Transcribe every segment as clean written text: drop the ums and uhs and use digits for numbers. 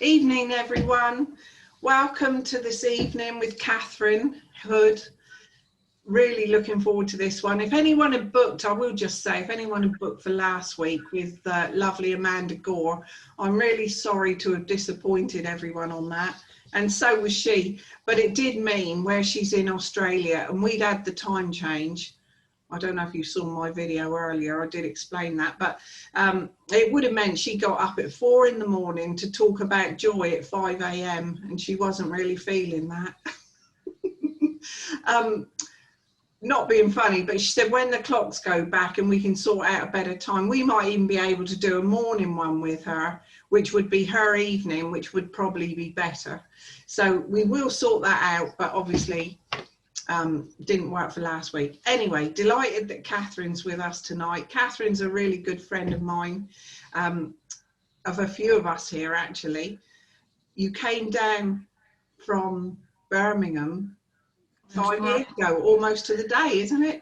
Evening, everyone. Welcome to this evening with Catherine Hood. Really looking forward to this one. If anyone had booked, I will just say, if anyone had booked for last week with lovely Amanda Gore, I'm really sorry to have disappointed everyone on that. And so was she. But it did mean where she's in Australia and we'd had the time change. I don't know if you saw my video earlier, I did explain that, but it would have meant she got up at 4 in the morning to talk about joy at 5 a.m. and she wasn't really feeling that. Not being funny, but she said when the clocks go back and we can sort out a better time, we might even be able to do a morning one with her, which would be her evening, which would probably be better. So we will sort that out, but obviously didn't work for last week. Anyway, delighted that Catherine's with us tonight. Catherine's a really good friend of mine, of a few of us here actually. You came down from Birmingham 5 years ago, almost to the day, isn't it?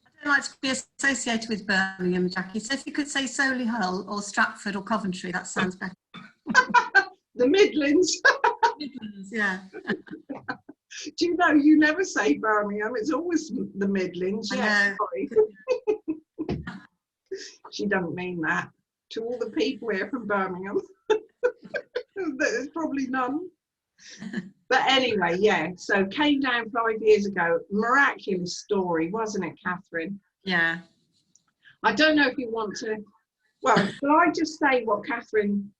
I don't like to be associated with Birmingham, Jackie, so if you could say Solihull or Stratford or Coventry, that sounds better. The Midlands. Midlands, yeah. Do you know, you never say Birmingham, it's always the Midlands. Yeah, sorry. She doesn't mean that. To all the people here from Birmingham, there's probably none. But anyway, yeah, so came down 5 years ago. Miraculous story, wasn't it, Catherine? Yeah. I don't know if you want to, well, shall I just say what Catherine,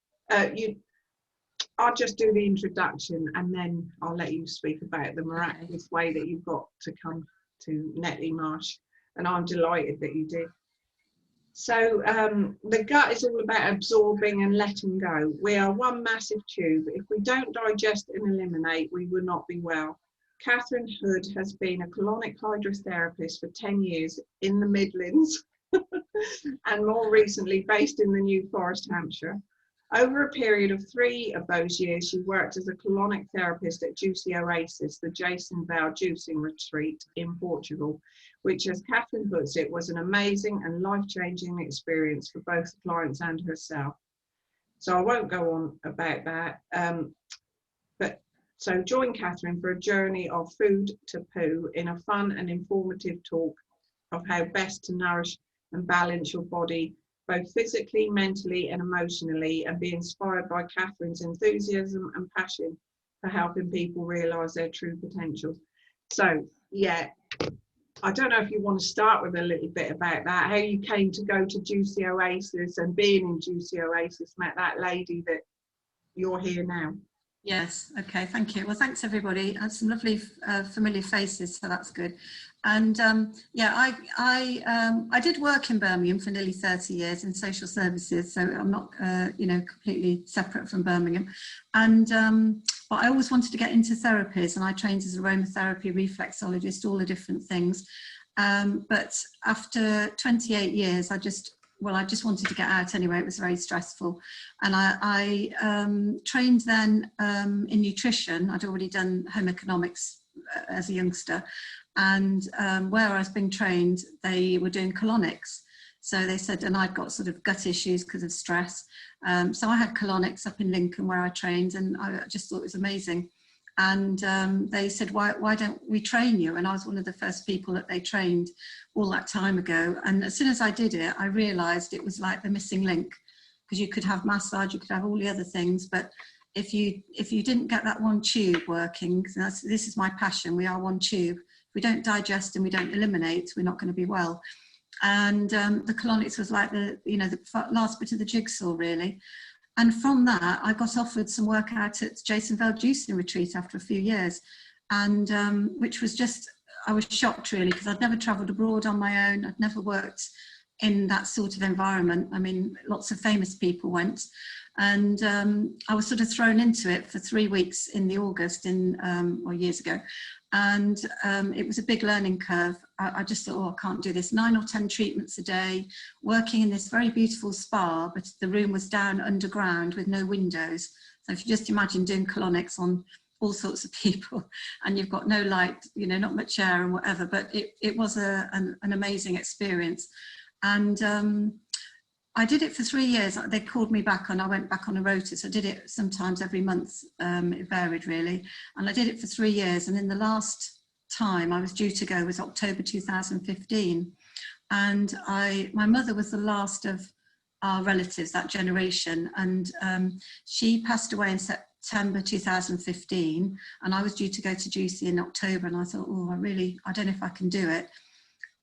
I'll just do the introduction and then I'll let you speak about the miraculous way that you've got to come to Netley Marsh. And I'm delighted that you did. So the gut is all about absorbing and letting go. We are one massive tube. If we don't digest and eliminate, we will not be well. Catherine Hood has been a colonic hydrotherapist for 10 years in the Midlands and more recently based in the New Forest, Hampshire. Over a period of 3 of those years, she worked as a colonic therapist at Juicy Oasis, the Jason Vale juicing retreat in Portugal, which, as Catherine puts it, was an amazing and life-changing experience for both the clients and herself. So I won't go on about that. So join Catherine for a journey of food to poo in a fun and informative talk of how best to nourish and balance your body both physically, mentally and emotionally, and be inspired by Catherine's enthusiasm and passion for helping people realise their true potential. So, yeah, I don't know if you want to start with a little bit about that, how you came to go to Juicy Oasis and being in Juicy Oasis, met that lady that you're here now. Yes, okay, thank you. Well, thanks everybody. I had some lovely familiar faces, so that's good. And yeah, I did work in Birmingham for nearly 30 years in social services, so I'm not you know, completely separate from Birmingham. And but I always wanted to get into therapies, and I trained as aromatherapy, reflexologist, all the different things. But after 28 years, I just wanted to get out anyway. It was very stressful. And I trained then in nutrition. I'd already done home economics as a youngster. And where I was being trained, they were doing colonics. So they said, and I'd got sort of gut issues because of stress. So I had colonics up in Lincoln where I trained, and I just thought it was amazing. And they said, why don't we train you? And I was one of the first people that they trained all that time ago. And as soon as I did it, I realised it was like the missing link, because you could have massage, you could have all the other things, but if you didn't get that one tube working, this is my passion, we are one tube. If we don't digest and we don't eliminate, we're not going to be well. And the colonics was like the last bit of the jigsaw, really. And from that, I got offered some work out at Jason Vale juicing retreat after a few years, and which was just, I was shocked really, because I'd never travelled abroad on my own. I'd never worked in that sort of environment. I mean, lots of famous people went, and I was sort of thrown into it for 3 weeks in the August or years ago. And it was a big learning curve. I just thought, oh, I can't do this. 9 or 10 treatments a day, working in this very beautiful spa, but the room was down underground with no windows. So if you just imagine doing colonics on all sorts of people, and you've got no light, you know, not much air and whatever, but it was an amazing experience. And I did it for 3 years. They called me back and I went back on a rota. So I did it sometimes every month. It varied really. And I did it for 3 years. And in the last time I was due to go was October 2015. And my mother was the last of our relatives, that generation. And she passed away in September 2015. And I was due to go to Juicy in October. And I thought, oh, I don't know if I can do it.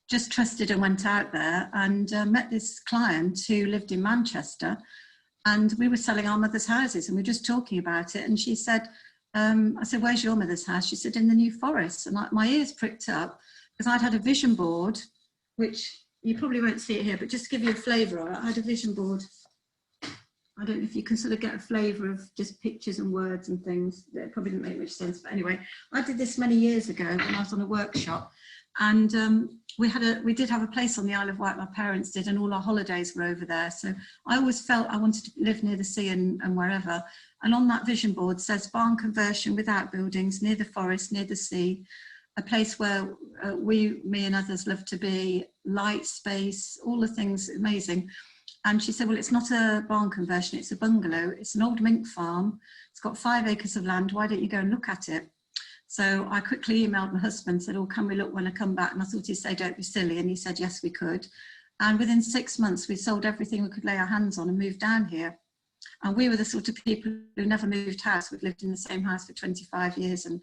Just trusted and went out there and met this client who lived in Manchester, and we were selling our mother's houses and we were just talking about it. And she said, I said, where's your mother's house? She said, in the New Forest. And my ears pricked up because I'd had a vision board, which you probably won't see it here, but just to give you a flavour of it, I had a vision board. I don't know if you can sort of get a flavour of just pictures and words and things. It probably didn't make much sense, but anyway, I did this many years ago when I was on a workshop. And we did have a place on the Isle of Wight, my parents did, and all our holidays were over there. So I always felt I wanted to live near the sea and wherever. And on that vision board says barn conversion with outbuildings, near the forest, near the sea, a place where me and others love to be, light, space, all the things, amazing. And she said, well, it's not a barn conversion, it's a bungalow. It's an old mink farm. It's got 5 acres of land. Why don't you go and look at it? So I quickly emailed my husband, said, oh, can we look when I come back? And I thought he'd say, don't be silly. And he said, yes, we could. And within 6 months, we sold everything we could lay our hands on and moved down here. And we were the sort of people who never moved house. We've lived in the same house for 25 years. And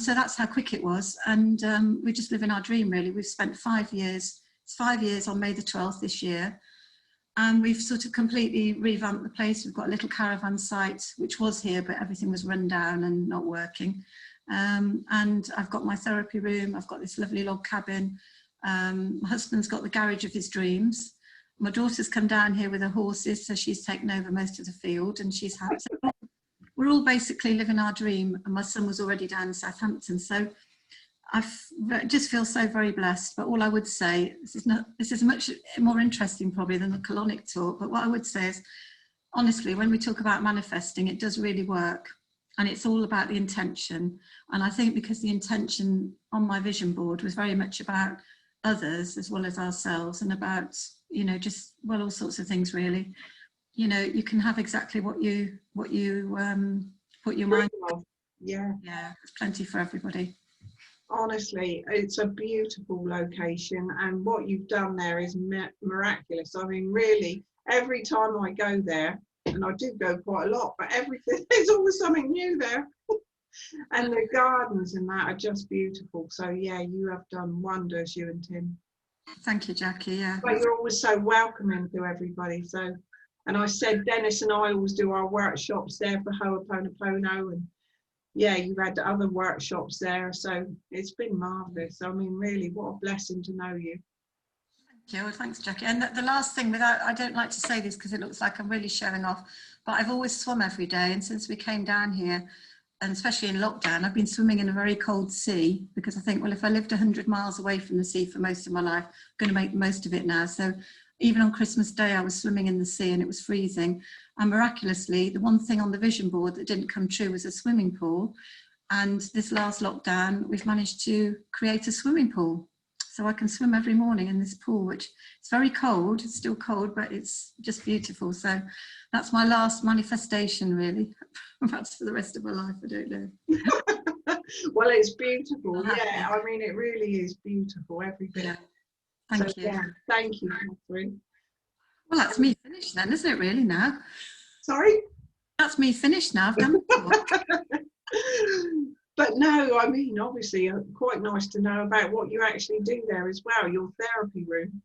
so that's how quick it was. And we just live in our dream, really. We've spent 5 years. It's 5 years on May the 12th this year. And we've sort of completely revamped the place. We've got a little caravan site, which was here, but everything was run down and not working. And I've got my therapy room. I've got this lovely log cabin. My husband's got the garage of his dreams. My daughter's come down here with her horses, so she's taken over most of the field and she's happy. So we're all basically living our dream, and my son was already down in Southampton. So I just feel so very blessed. But all I would say, this is much more interesting probably than the colonic talk, but what I would say is, honestly, when we talk about manifesting, it does really work. And it's all about the intention. And I think because the intention on my vision board was very much about others as well as ourselves, and about, you know, just, well, all sorts of things really. You know, you can have exactly what you put your mind on. Yeah. Yeah, there's plenty for everybody. Honestly, it's a beautiful location, and what you've done there is miraculous. I mean, really, every time I go there, and I do go quite a lot, but there's always something new there. And the gardens and that are just beautiful. So yeah, you have done wonders, you and Tim. Thank you, Jackie. Yeah. But you're always so welcoming to everybody. So, and I said Dennis and I always do our workshops there for Ho'oponopono, and yeah, you've had other workshops there. So it's been marvellous. I mean, really, what a blessing to know you. Yeah, well, thanks, Jackie. And the last thing, I don't like to say this because it looks like I'm really showing off, but I've always swum every day. And since we came down here, and especially in lockdown, I've been swimming in a very cold sea, because I think, well, if I lived 100 miles away from the sea for most of my life, I'm going to make the most of it now. So even on Christmas Day, I was swimming in the sea and it was freezing. And miraculously, the one thing on the vision board that didn't come true was a swimming pool. And this last lockdown, we've managed to create a swimming pool. So I can swim every morning in this pool, which it's very cold. It's still cold, but it's just beautiful. So that's my last manifestation, really. Perhaps for the rest of my life, I don't know. Well, it's beautiful. Yeah, I mean, it really is beautiful, every bit. Yeah. Thank you. Yeah, thank you, Catherine. Well, that's me finished then, isn't it, really, now? Sorry? That's me finished now. I've done it. But no, I mean, obviously, quite nice to know about what you actually do there as well, your therapy room.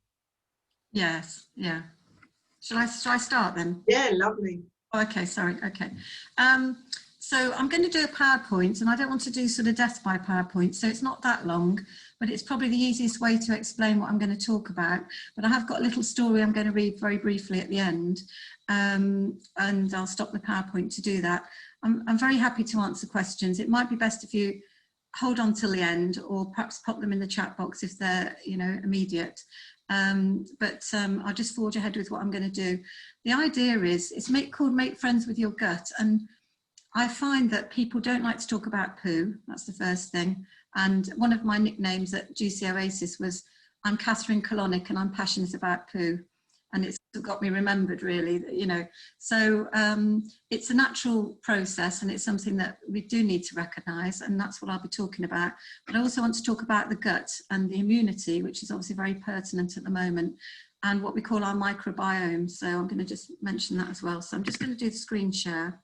Yes, yeah. Shall I start then? Yeah, lovely. Oh, okay, sorry, okay. So I'm going to do a PowerPoint, and I don't want to do sort of death by PowerPoint, so it's not that long, but it's probably the easiest way to explain what I'm going to talk about. But I have got a little story I'm going to read very briefly at the end, and I'll stop the PowerPoint to do that. I'm very happy to answer questions. It might be best if you hold on till the end, or perhaps pop them in the chat box if they're, you know, immediate. But I'll just forge ahead with what I'm going to do. The idea is, it's called Make Friends with Your Gut. And I find that people don't like to talk about poo. That's the first thing. And one of my nicknames at Juicy Oasis was, I'm Catherine Colonic and I'm passionate about poo. And it's got me remembered, really, you know. So it's a natural process, and it's something that we do need to recognise, and that's what I'll be talking about. But I also want to talk about the gut and the immunity, which is obviously very pertinent at the moment, and what we call our microbiome. So I'm going to just mention that as well. So I'm just going to do the screen share.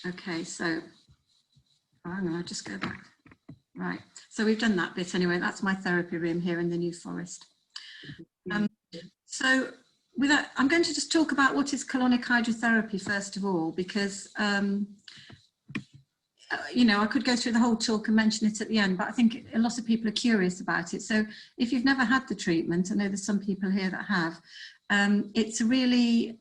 Okay, so hang on, I'll just go back. Right, so we've done that bit anyway. That's my therapy room here in the New Forest. So with that, I'm going to just talk about what is colonic hydrotherapy first of all, because you know, I could go through the whole talk and mention it at the end, but I think a lot of people are curious about it. So if you've never had the treatment, I know there's some people here that have, it's a really,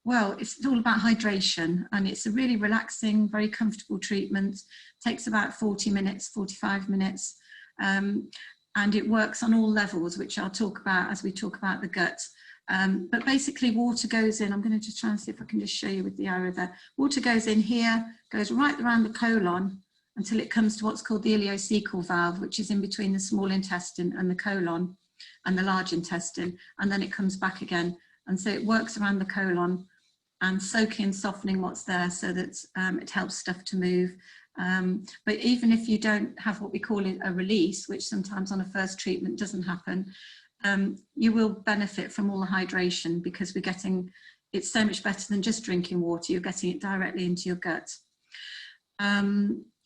well, it's all about hydration, and it's a really relaxing, very comfortable treatment. Takes about 40 minutes, 45 minutes, and it works on all levels, which I'll talk about as we talk about the gut. But basically water goes in, I'm going to just try and see if I can just show you with the arrow there. Water goes in here, goes right around the colon until it comes to what's called the ileocecal valve, which is in between the small intestine and the colon and the large intestine, and then it comes back again. And so it works around the colon and soaking and softening what's there so that it helps stuff to move. But even if you don't have what we call a release, which sometimes on a first treatment doesn't happen, you will benefit from all the hydration, because we're getting, it's so much better than just drinking water. You're getting it directly into your gut.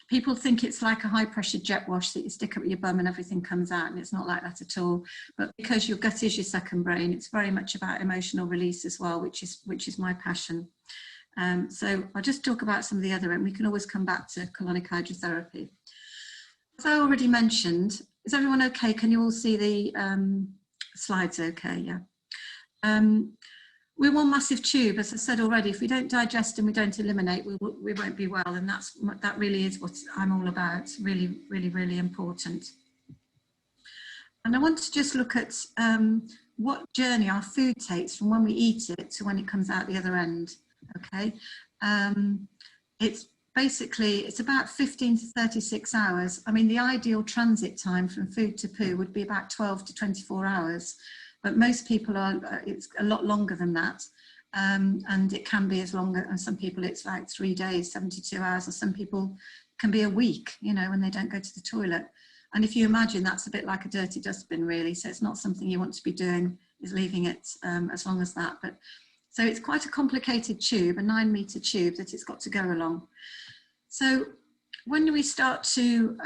People think it's like a high pressure jet wash that you stick up your bum and everything comes out, and it's not like that at all. But because your gut is your second brain, it's very much about emotional release as well, which is my passion. So I'll just talk about some of the other, and we can always come back to colonic hydrotherapy. As I already mentioned, is everyone okay? Can you all see the slides okay? Yeah. We're one massive tube, as I said already. If we don't digest and we don't eliminate, we won't be well, and that really is what I'm all about. It's really, really, really important. And I want to just look at what journey our food takes from when we eat it to when it comes out the other end. Okay, it's basically, it's about 15 to 36 hours. I mean, the ideal transit time from food to poo would be about 12 to 24 hours. But most people it's a lot longer than that. And it can be as long as some people, it's like 3 days, 72 hours, or some people can be a week, you know, when they don't go to the toilet. And if you imagine, that's a bit like a dirty dustbin, really. So it's not something you want to be doing, is leaving it as long as that. But so it's quite a complicated tube, a 9-meter tube that it's got to go along. So when we start to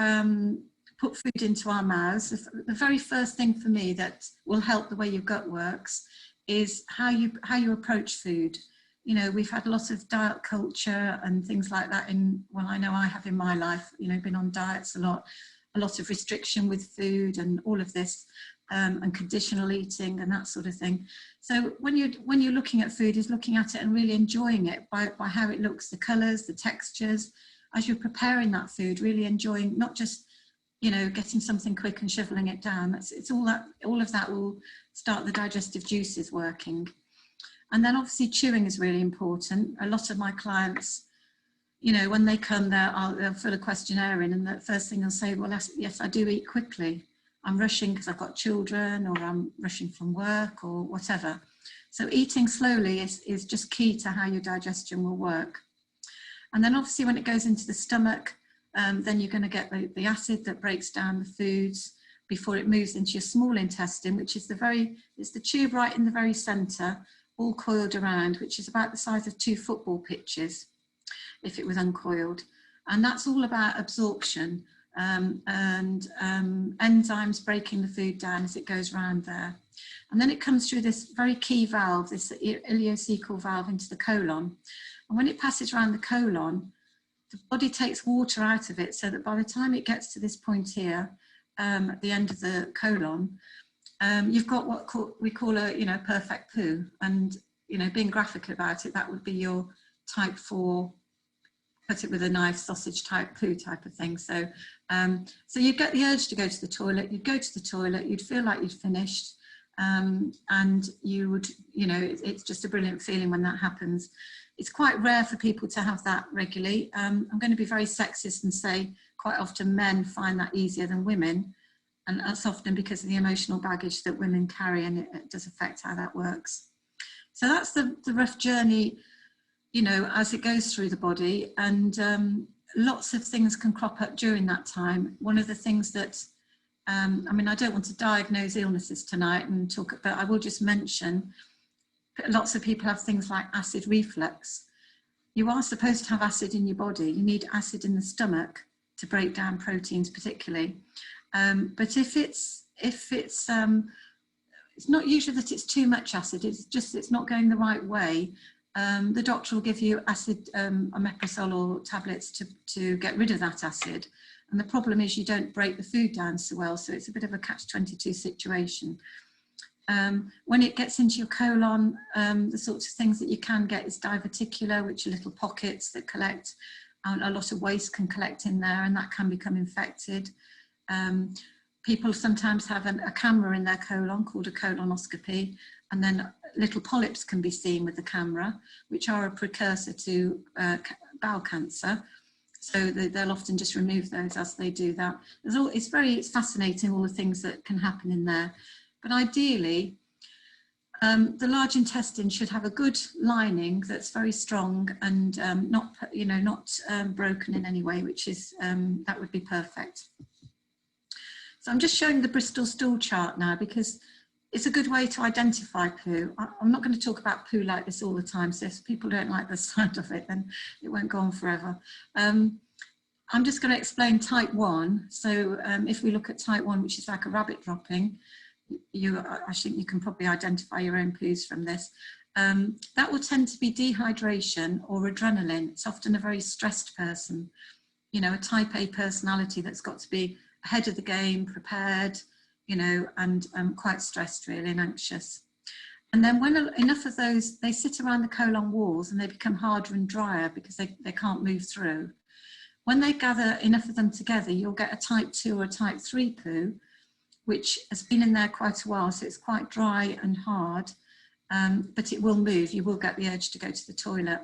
put food into our mouths, the very first thing for me that will help the way your gut works is how you approach food. You know, we've had lots of diet culture and things like that well, I know I have in my life, you know, been on diets a lot of restriction with food and all of this, and conditional eating and that sort of thing. So when you're looking at food, is looking at it and really enjoying it by how it looks, the colours, the textures, as you're preparing that food, really enjoying, not just, you know, getting something quick and shoveling it down. It's all of that will start the digestive juices working. And then obviously chewing is really important. A lot of my clients, you know, when they come there, they'll fill a questionnaire in, and the first thing they'll say, well, yes, I do eat quickly. I'm rushing because I've got children, or I'm rushing from work, or whatever. So eating slowly is just key to how your digestion will work. And then obviously when it goes into the stomach, then you're going to get the acid that breaks down the foods before it moves into your small intestine, which is it's the tube right in the very centre, all coiled around, which is about the size of 2 football pitches if it was uncoiled. And that's all about absorption and enzymes breaking the food down as it goes around there. And then it comes through this very key valve, this ileocecal valve, into the colon. And when it passes around the colon, the body takes water out of it, so that by the time it gets to this point here, at the end of the colon, you've got what we call a, you know, perfect poo. And, you know, being graphic about it, that would be your type 4, cut it with a knife, sausage type poo type of thing. So, so you'd get the urge to go to the toilet, you'd go to the toilet, you'd feel like you'd finished, and you would, you know, it's just a brilliant feeling when that happens. it's quite rare for people to have that regularly. I'm going to be very sexist and say quite often men find that easier than women, and that's often because of the emotional baggage that women carry, and it does affect how that works. So that's the rough journey, you know, as it goes through the body, and lots of things can crop up during that time. One of the things that, I mean, I don't want to diagnose illnesses tonight and talk, but I will just mention lots of people have things like acid reflux. You are supposed to have acid in your body. You need acid in the stomach to break down proteins particularly. But if it's not usually that it's too much acid, it's just it's not going the right way. The doctor will give you acid omeprazole or tablets to get rid of that acid. And the problem is you don't break the food down so well, so it's a bit of a catch-22 situation. When it gets into your colon, the sorts of things that you can get is diverticular, which are little pockets that collect, and a lot of waste can collect in there, and that can become infected. People sometimes have a camera in their colon called a colonoscopy, and then little polyps can be seen with the camera, which are a precursor to bowel cancer. So they'll often just remove those as they do that. It's fascinating, all the things that can happen in there. But ideally, the large intestine should have a good lining that's very strong and not broken in any way, which is that would be perfect. So I'm just showing the Bristol stool chart now because it's a good way to identify poo. I'm not going to talk about poo like this all the time, so if people don't like the sound of it, then it won't go on forever. I'm just going to explain type 1. So if we look at type 1, which is like a rabbit dropping, I think you can probably identify your own poos from this. That will tend to be dehydration or adrenaline. It's often a very stressed person, you know, a type A personality that's got to be ahead of the game, prepared, you know, and quite stressed really and anxious. And then when enough of those, they sit around the colon walls and they become harder and drier because they can't move through. When they gather enough of them together, you'll get a type 2 or a type 3 poo, which has been in there quite a while, so it's quite dry and hard, but it will move. You will get the urge to go to the toilet.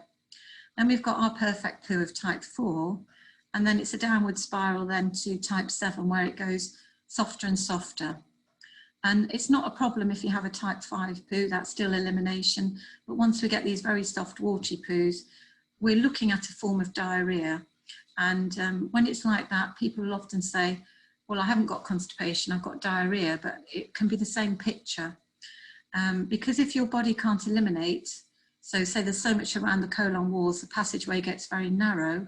Then we've got our perfect poo of type 4, and then it's a downward spiral then to type 7, where it goes softer and softer. And it's not a problem if you have a type 5 poo, that's still elimination. But once we get these very soft, watery poos, we're looking at a form of diarrhea. And when it's like that, people will often say, well, I haven't got constipation, I've got diarrhea, but it can be the same picture. Because if your body can't eliminate, so say there's so much around the colon walls, the passageway gets very narrow,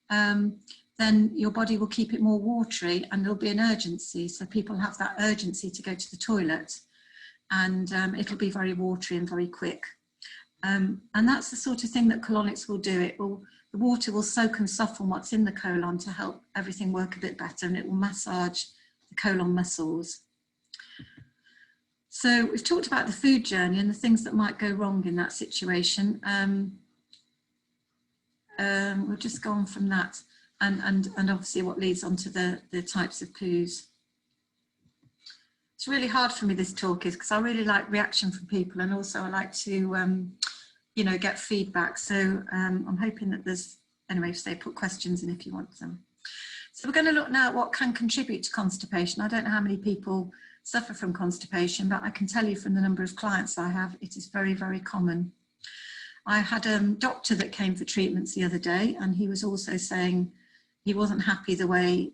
then your body will keep it more watery and there'll be an urgency. So people have that urgency to go to the toilet, and it'll be very watery and very quick. And that's the sort of thing that colonics will do. The water will soak and soften what's in the colon to help everything work a bit better, and it will massage the colon muscles. So we've talked about the food journey and the things that might go wrong in that situation. We'll just go on from that, and obviously what leads on to the types of poos. It's really hard for me, this talk is, because I really like reaction from people, and also I like to you know, get feedback. So I'm hoping that there's, anyway, say put questions in if you want them. So we're going to look now at what can contribute to constipation. I don't know how many people suffer from constipation, but I can tell you from the number of clients I have, it is very, very common. I had a doctor that came for treatments the other day, and he was also saying he wasn't happy the way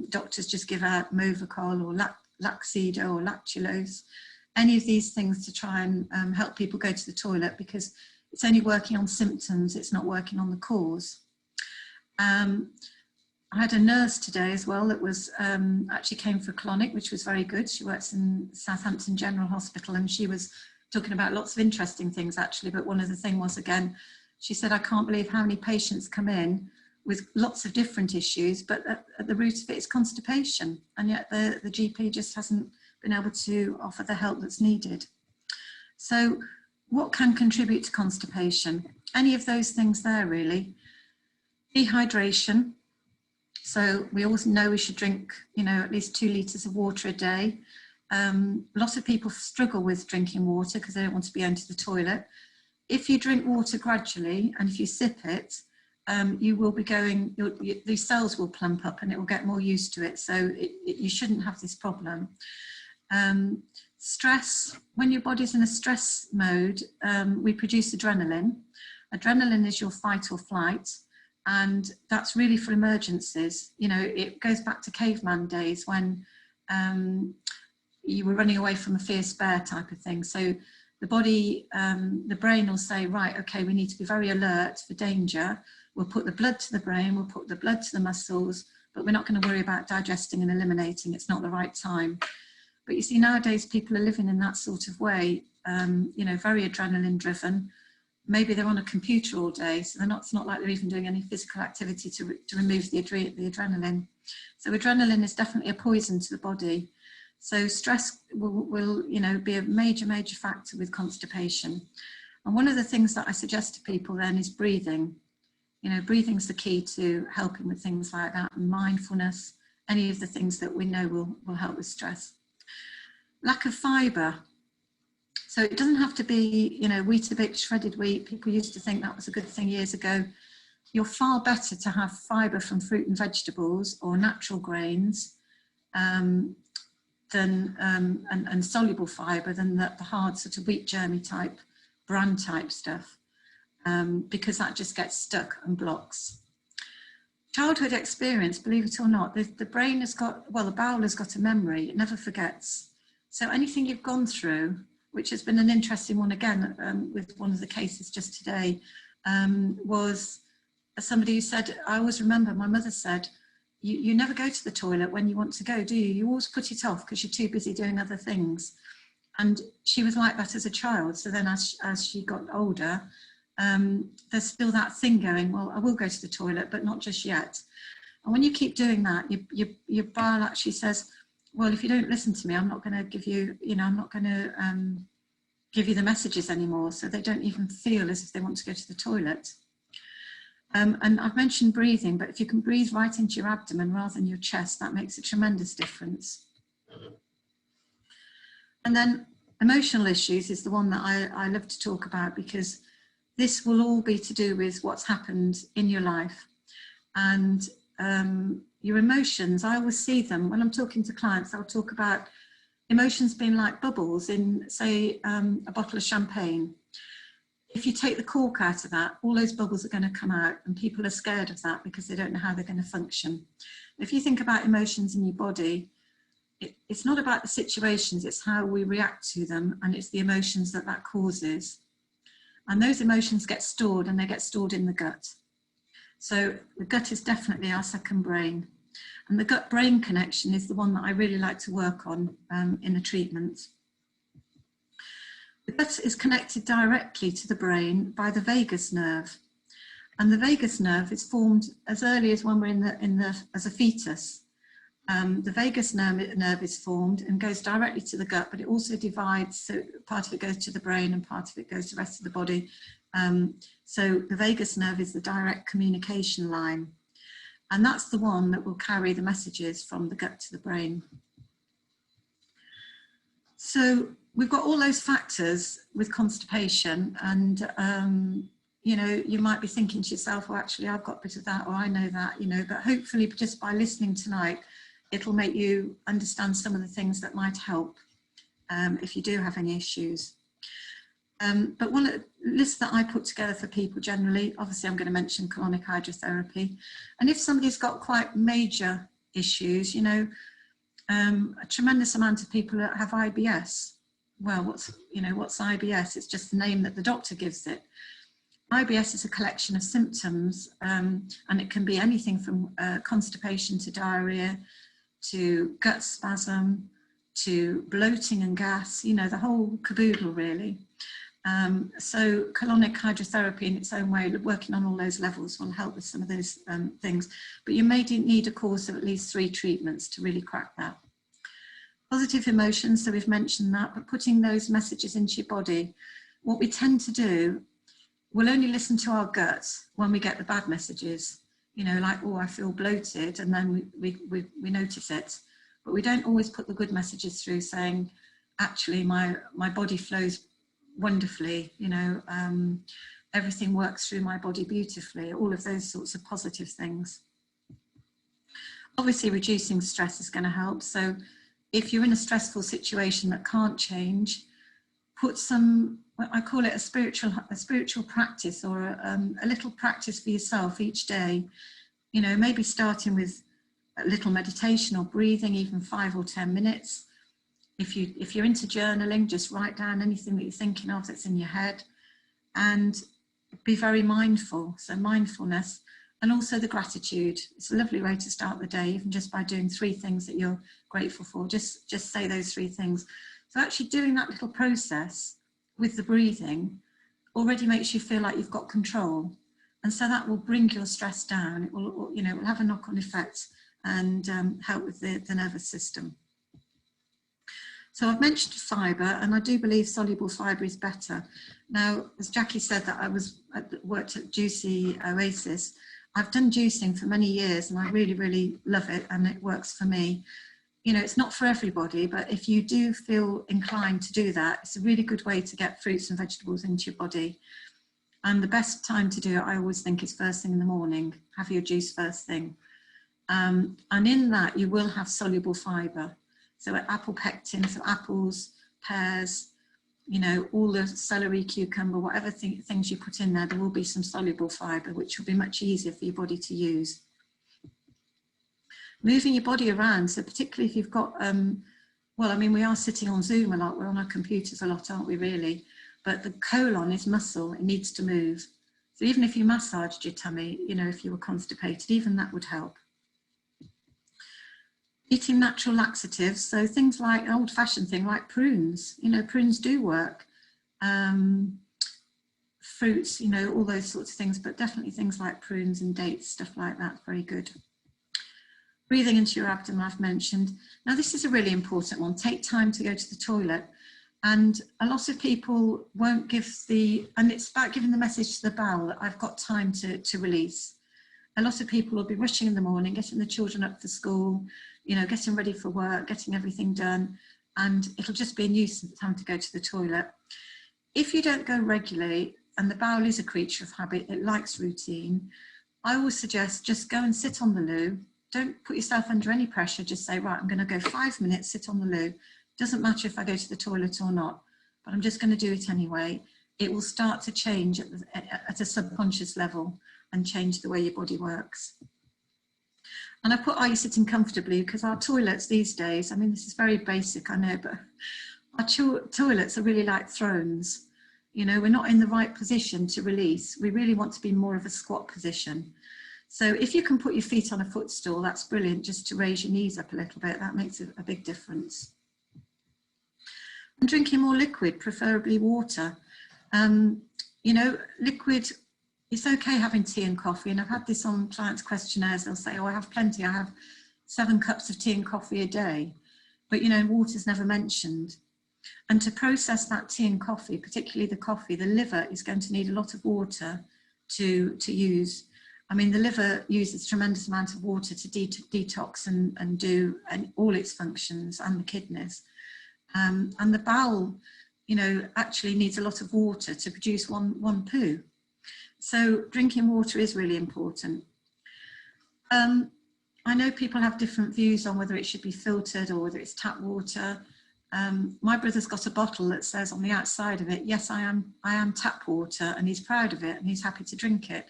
doctors just give out Movicol or Laxido or Lactulose, any of these things to try and help people go to the toilet, because it's only working on symptoms, it's not working on the cause. I had a nurse today as well that was actually came for colonic, which was very good. She works in Southampton General Hospital, and she was talking about lots of interesting things actually, but one of the things was, again, she said, I can't believe how many patients come in with lots of different issues, but at the root of it is constipation, and yet the GP just hasn't been able to offer the help that's needed. So what can contribute to constipation? Any of those things there really. Dehydration. So we always know we should drink, you know, at least 2 litres of water a day. A lot of people struggle with drinking water because they don't want to be going to the toilet. if you drink water gradually and if you sip it, you will be going, these cells will plump up and it will get more used to it. So you shouldn't have this problem. Stress, when your body's in a stress mode, we produce adrenaline. Adrenaline is your fight or flight, and that's really for emergencies. You know, it goes back to caveman days when you were running away from a fierce bear type of thing. So the body, the brain will say, right, okay, we need to be very alert for danger. We'll put the blood to the brain, we'll put the blood to the muscles, but we're not going to worry about digesting and eliminating. It's not the right time. But you see, nowadays people are living in that sort of way, you know, very adrenaline driven. Maybe they're on a computer all day, so it's not like they're even doing any physical activity to remove the adrenaline. So adrenaline is definitely a poison to the body. So stress will you know, be a major factor with constipation. And one of the things that I suggest to people then is breathing. You know, breathing's the key to helping with things like that, and mindfulness, any of the things that we know will help with stress. Lack of fibre. So it doesn't have to be, you know, Weetabix, shredded wheat. People used to think that was a good thing years ago. You're far better to have fibre from fruit and vegetables or natural grains and soluble fibre than the hard sort of wheat germy type, bran type stuff, because that just gets stuck and blocks. Childhood experience, believe it or not, the brain has got, well, the bowel has got a memory, it never forgets. So anything you've gone through, which has been an interesting one again with one of the cases just today, was somebody who said, I always remember my mother said, you never go to the toilet when you want to go, do you? You always put it off because you're too busy doing other things. And she was like that as a child. So then as she got older, there's still that thing going, well, I will go to the toilet, but not just yet. And when you keep doing that, your bowel actually says, well, if you don't listen to me, I'm not going to give you, you know, I'm not going to give you the messages anymore. So they don't even feel as if they want to go to the toilet. And I've mentioned breathing, but if you can breathe right into your abdomen rather than your chest, that makes a tremendous difference. And then emotional issues is the one that I love to talk about, because this will all be to do with what's happened in your life. And your emotions, I always see them when I'm talking to clients. I'll talk about emotions being like bubbles in, say, a bottle of champagne. If you take the cork out of that, all those bubbles are going to come out, and people are scared of that because they don't know how they're going to function. If you think about emotions in your body, it's not about the situations, it's how we react to them, and it's the emotions that causes. And those emotions get stored, and they get stored in the gut. So the gut is definitely our second brain. And the gut-brain connection is the one that I really like to work on in the treatment. The gut is connected directly to the brain by the vagus nerve. And the vagus nerve is formed as early as when we're as a fetus. The vagus nerve is formed and goes directly to the gut, but it also divides, so part of it goes to the brain and part of it goes to the rest of the body. So the vagus nerve is the direct communication line, and that's the one that will carry the messages from the gut to the brain. So we've got all those factors with constipation, and you know, you might be thinking to yourself, well, actually I've got a bit of that, or I know that, you know, but hopefully just by listening tonight, it'll make you understand some of the things that might help if you do have any issues. But one of the lists that I put together for people generally, obviously I'm going to mention colonic hydrotherapy. And if somebody's got quite major issues, you know, a tremendous amount of people have IBS. Well, what's IBS? It's just the name that the doctor gives it. IBS is a collection of symptoms, and it can be anything from constipation to diarrhea, to gut spasm, to bloating and gas, you know, the whole caboodle really. So colonic hydrotherapy in its own way, working on all those levels, will help with some of those things. But you may need a course of at least 3 treatments to really crack that. Positive emotions, so we've mentioned that, but putting those messages into your body. What we tend to do, we'll only listen to our guts when we get the bad messages. You know, like, oh, I feel bloated, and then we notice it. But we don't always put the good messages through, saying, actually, my body flows wonderfully, you know, everything works through my body beautifully, all of those sorts of positive things. Obviously, reducing stress is going to help. So if you're in a stressful situation that can't change, put some, I call it a spiritual practice, or a little practice for yourself each day. You know, maybe starting with a little meditation or breathing, even 5 or 10 minutes. If you're into journaling, just write down anything that you're thinking of that's in your head, and be very mindful. So mindfulness, and also the gratitude. It's a lovely way to start the day, even just by doing 3 things that you're grateful for. Just say those 3 things. So actually doing that little process with the breathing already makes you feel like you've got control. And so that will bring your stress down. It will, you know, it will have a knock-on effect and help with the nervous system. So I've mentioned fibre, and I do believe soluble fibre is better. Now, as Jackie said, that I worked at Juicy Oasis. I've done juicing for many years, and I really, really love it, and it works for me. You know, it's not for everybody, but if you do feel inclined to do that, it's a really good way to get fruits and vegetables into your body. And the best time to do it, I always think, is first thing in the morning. Have your juice first thing. And in that, you will have soluble fibre. So apple pectin, so apples, pears, you know, all the celery, cucumber, whatever things you put in there, there will be some soluble fibre, which will be much easier for your body to use. Moving your body around, so particularly if you've got, well, I mean, we are sitting on Zoom a lot, we're on our computers a lot, aren't we, really? But the colon is muscle, it needs to move. So even if you massaged your tummy, you know, if you were constipated, even that would help. Eating natural laxatives, so things like an old-fashioned thing like prunes, you know, prunes do work. Fruits, you know, all those sorts of things, but definitely things like prunes and dates, stuff like that, very good. Breathing into your abdomen, I've mentioned. Now, this is a really important one. Take time to go to the toilet. And a lot of people won't give and it's about giving the message to the bowel that I've got time to release. A lot of people will be rushing in the morning, getting the children up for school, you know, getting ready for work, getting everything done, and it'll just be a nuisance having to go to the toilet. If you don't go regularly, and the bowel is a creature of habit, it likes routine, I always suggest just go and sit on the loo. Don't put yourself under any pressure, just say, right, I'm going to go 5 minutes, sit on the loo. Doesn't matter if I go to the toilet or not, but I'm just going to do it anyway. It will start to change at a subconscious level and change the way your body works. And I put, are you sitting comfortably? Because our toilets these days, I mean, this is very basic, I know, but our toilets are really like thrones. You know, we're not in the right position to release. We really want to be more of a squat position. So if you can put your feet on a footstool, that's brilliant, just to raise your knees up a little bit. That makes a big difference. And drinking more liquid, preferably water. You know, liquid, it's okay having tea and coffee. And I've had this on clients' questionnaires. They'll say, oh, I have plenty. I have 7 cups of tea and coffee a day. But, you know, water's never mentioned. And to process that tea and coffee, particularly the coffee, the liver is going to need a lot of water to use. I mean, the liver uses a tremendous amount of water to detox and do all its functions, and the kidneys. And the bowel, you know, actually needs a lot of water to produce one poo. So drinking water is really important. I know people have different views on whether it should be filtered or whether it's tap water. My brother's got a bottle that says on the outside of it, yes, I am tap water, and he's proud of it and he's happy to drink it.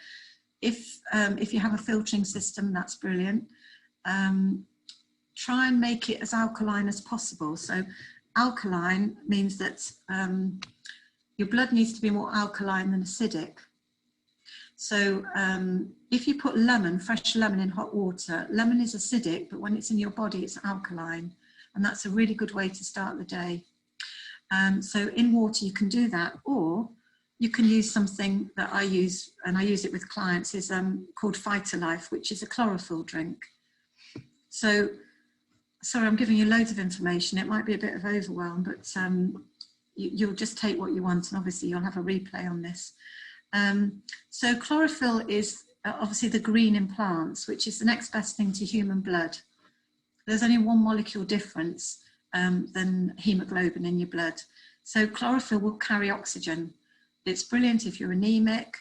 If you have a filtering system, that's brilliant. Try and make it as alkaline as possible. So alkaline means that your blood needs to be more alkaline than acidic. So if you put fresh lemon in hot water, lemon is acidic, but when it's in your body, it's alkaline. And that's a really good way to start the day. So in water, you can do that, or you can use something that I use, and I use it with clients, is called Phytolife, which is a chlorophyll drink. So, sorry, I'm giving you loads of information. It might be a bit of overwhelm, but you'll just take what you want, and obviously you'll have a replay on this. So chlorophyll is obviously the green in plants, which is the next best thing to human blood. There's only 1 molecule difference than hemoglobin in your blood. So chlorophyll will carry oxygen. It's brilliant if you're anemic,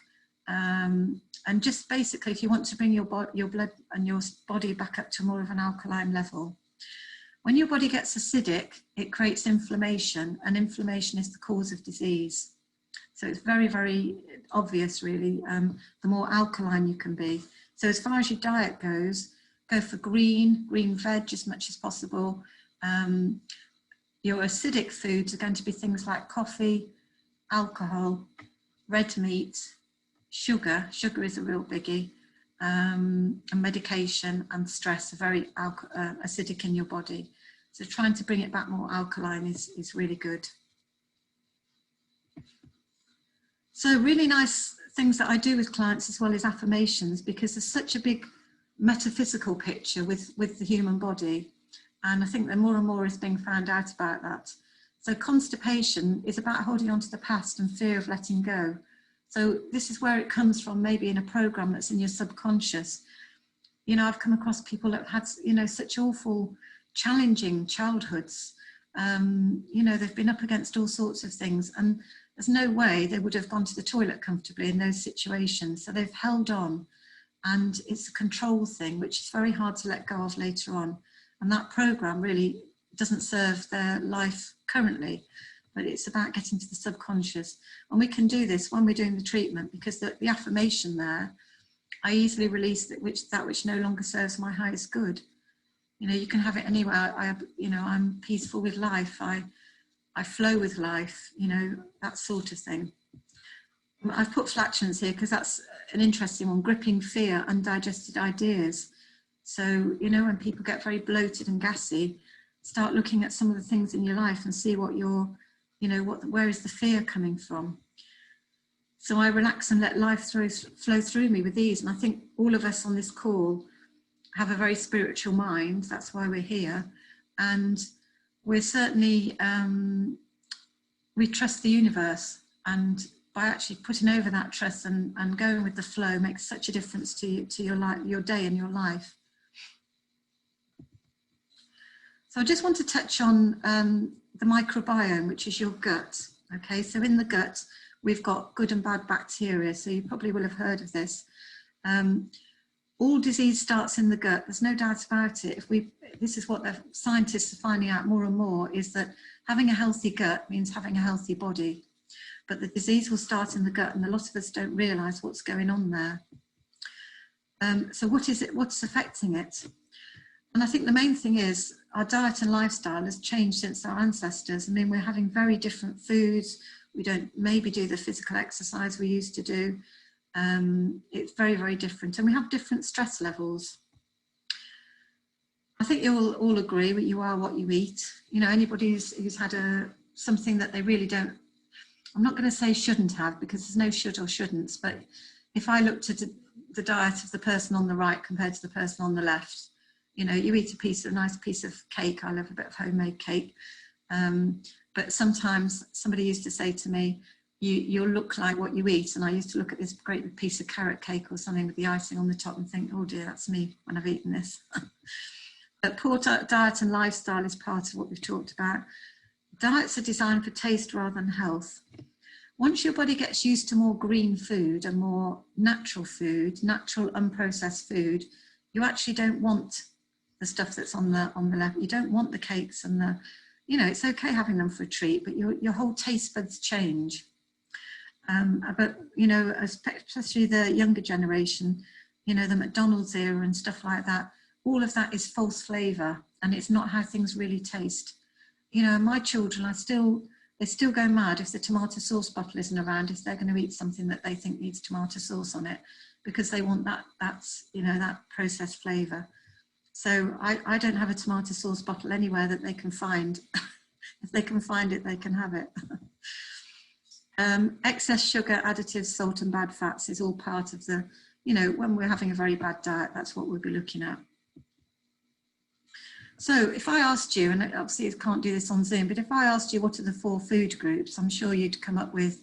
and just basically if you want to bring your blood and your body back up to more of an alkaline level. When your body gets acidic, it creates inflammation, and inflammation is the cause of disease. So it's very, very obvious, really, the more alkaline you can be. So as far as your diet goes, go for green veg as much as possible. Your acidic foods are going to be things like coffee, alcohol, red meat, sugar. Sugar is a real biggie. And medication and stress are very acidic in your body. So trying to bring it back more alkaline is really good. So really nice things that I do with clients as well as affirmations, because there's such a big metaphysical picture with the human body. And I think that more and more is being found out about that. So constipation is about holding on to the past and fear of letting go. So this is where it comes from, maybe in a program that's in your subconscious. You know, I've come across people that have had, you know, such awful, challenging childhoods. You know, they've been up against all sorts of things, and there's no way they would have gone to the toilet comfortably in those situations. So they've held on, and it's a control thing, which is very hard to let go of later on. And that program really doesn't serve their life currently, but it's about getting to the subconscious. And we can do this when we're doing the treatment, because the affirmation there, I easily release that which no longer serves my highest good. You know, you can have it anywhere. You know, I'm peaceful with life. I flow with life, you know, that sort of thing. I've put flatulence here because that's an interesting one. Gripping fear, undigested ideas. So, you know, when people get very bloated and gassy, start looking at some of the things in your life and see what you're, you know, where is the fear coming from? So I relax and let life flow through me with ease. And I think all of us on this call have a very spiritual mind. That's why we're here. And we're certainly, we trust the universe. And by actually putting over that trust and going with the flow makes such a difference to your life, your day and your life. So I just want to touch on the microbiome, which is your gut. Okay, so in the gut, we've got good and bad bacteria. So you probably will have heard of this. All disease starts in the gut. There's no doubt about it. This is what the scientists are finding out more and more, is that having a healthy gut means having a healthy body. But the disease will start in the gut, and a lot of us don't realise what's going on there. So what is it? What's affecting it? And I think the main thing is our diet and lifestyle has changed since our ancestors. I mean, we're having very different foods. We don't maybe do the physical exercise we used to do. It's very, very different. And we have different stress levels. I think you'll all agree that you are what you eat. You know, anybody who's had something that they really don't, I'm not going to say shouldn't have, because there's no should or shouldn'ts, but if I looked at the diet of the person on the right compared to the person on the left, you know, you eat a nice piece of cake. I love a bit of homemade cake. But sometimes somebody used to say to me, you'll look like what you eat. And I used to look at this great big piece of carrot cake or something with the icing on the top and think, oh dear, that's me when I've eaten this. But poor diet and lifestyle is part of what we've talked about. Diets are designed for taste rather than health. Once your body gets used to more green food and more natural food, natural unprocessed food, you actually don't want the stuff that's on the left. You don't want the cakes and the, you know, it's okay having them for a treat, but your whole taste buds change. But, you know, especially the younger generation, you know, the McDonald's era and stuff like that, all of that is false flavour, and it's not how things really taste. You know, my children, they still go mad if the tomato sauce bottle isn't around, if they're going to eat something that they think needs tomato sauce on it, because they want that's, you know, that processed flavour. So I don't have a tomato sauce bottle anywhere that they can find. If they can find it, they can have it. Excess sugar, additives, salt and bad fats is all part of the, you know, when we're having a very bad diet, that's what we'll be looking at. So if I asked you, and obviously you can't do this on Zoom, but if I asked you what are the 4 food groups, I'm sure you'd come up with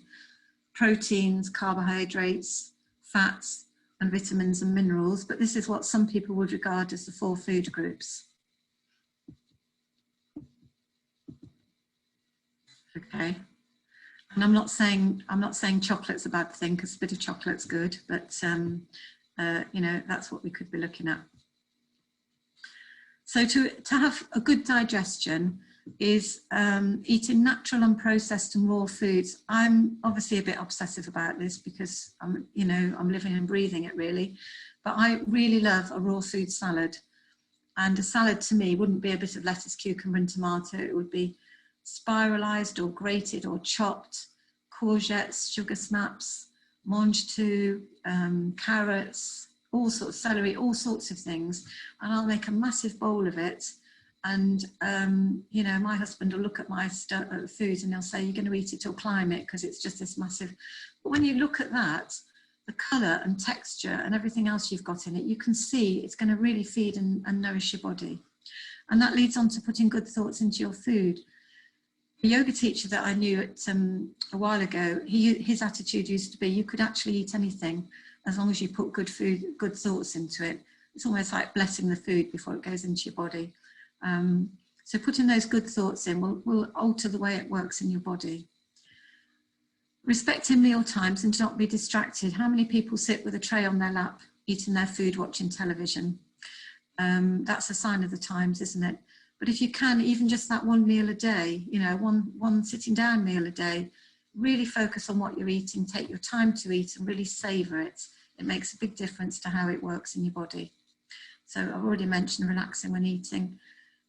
proteins, carbohydrates, fats, and vitamins and minerals, but this is what some people would regard as the 4 food groups. Okay. And I'm not saying chocolate's a bad thing, because a bit of chocolate's good, but you know, that's what we could be looking at. So to have a good digestion is eating natural, unprocessed and raw foods. I'm obviously a bit obsessive about this because I'm living and breathing it really, but I really love a raw food salad. And a salad to me wouldn't be a bit of lettuce, cucumber and tomato. It would be spiralised or grated or chopped, courgettes, sugar snaps, mange tout, carrots, all sorts, celery, all sorts of things. And I'll make a massive bowl of it. And, you know, my husband will look at my food and he'll say, you're going to eat it till climate because it's just this massive. But when you look at that, the colour and texture and everything else you've got in it, you can see it's going to really feed and nourish your body. And that leads on to putting good thoughts into your food. A yoga teacher that I knew a while ago, his attitude used to be, you could actually eat anything as long as you put good food, good thoughts into it. It's almost like blessing the food before it goes into your body. So putting those good thoughts in will alter the way it works in your body. Respecting meal times and not be distracted. How many people sit with a tray on their lap, eating their food, watching television? That's a sign of the times, isn't it? But if you can, even just that one meal a day, you know, one sitting down meal a day, really focus on what you're eating, take your time to eat and really savour it. It makes a big difference to how it works in your body. So I've already mentioned relaxing when eating.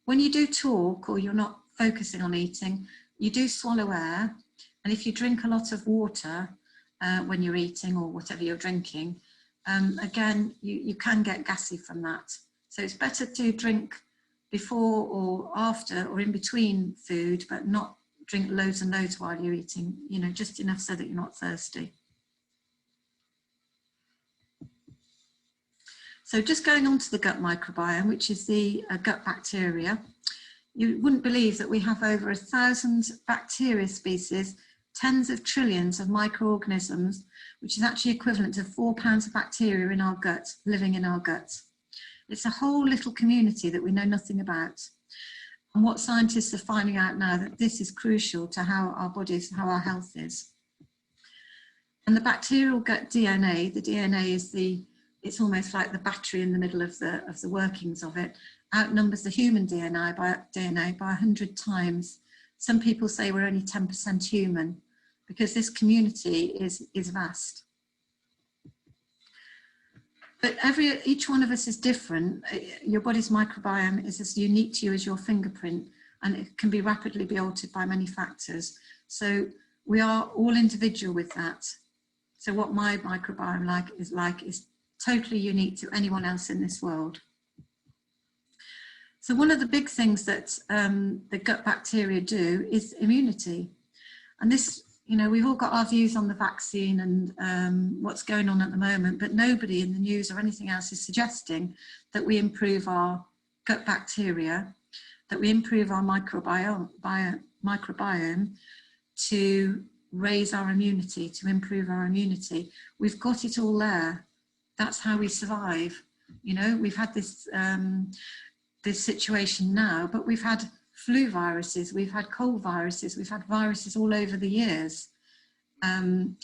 When you do talk or you're not focusing on eating, you do swallow air. And if you drink a lot of water when you're eating or whatever you're drinking, again, you can get gassy from that. So it's better to drink before or after or in between food, but not drink loads and loads while you're eating, you know, just enough so that you're not thirsty. So just going on to the gut microbiome, which is the gut bacteria. You wouldn't believe that we have over 1,000 bacteria species, tens of trillions of microorganisms, which is actually equivalent to 4 pounds of bacteria in our gut, living in our gut. It's a whole little community that we know nothing about. And what scientists are finding out now that this is crucial to how our bodies, how our health is. And the bacterial gut DNA, the DNA is it's almost like the battery in the middle of the workings of it, outnumbers the human DNA by 100 times. Some people say we're only 10% human because this community is vast. But each one of us is different. Your body's microbiome is as unique to you as your fingerprint, and it can be rapidly be altered by many factors. So we are all individual with that. So what my microbiome is totally unique to anyone else in this world. So one of the big things that the gut bacteria do is immunity. And this, you know, we've all got our views on the vaccine and what's going on at the moment, but nobody in the news or anything else is suggesting that we improve our gut bacteria, that we improve our microbiome to raise our immunity, to improve our immunity. We've got it all there. That's how we survive. You know, we've had this situation now, but we've had flu viruses, we've had cold viruses, we've had viruses all over the years. And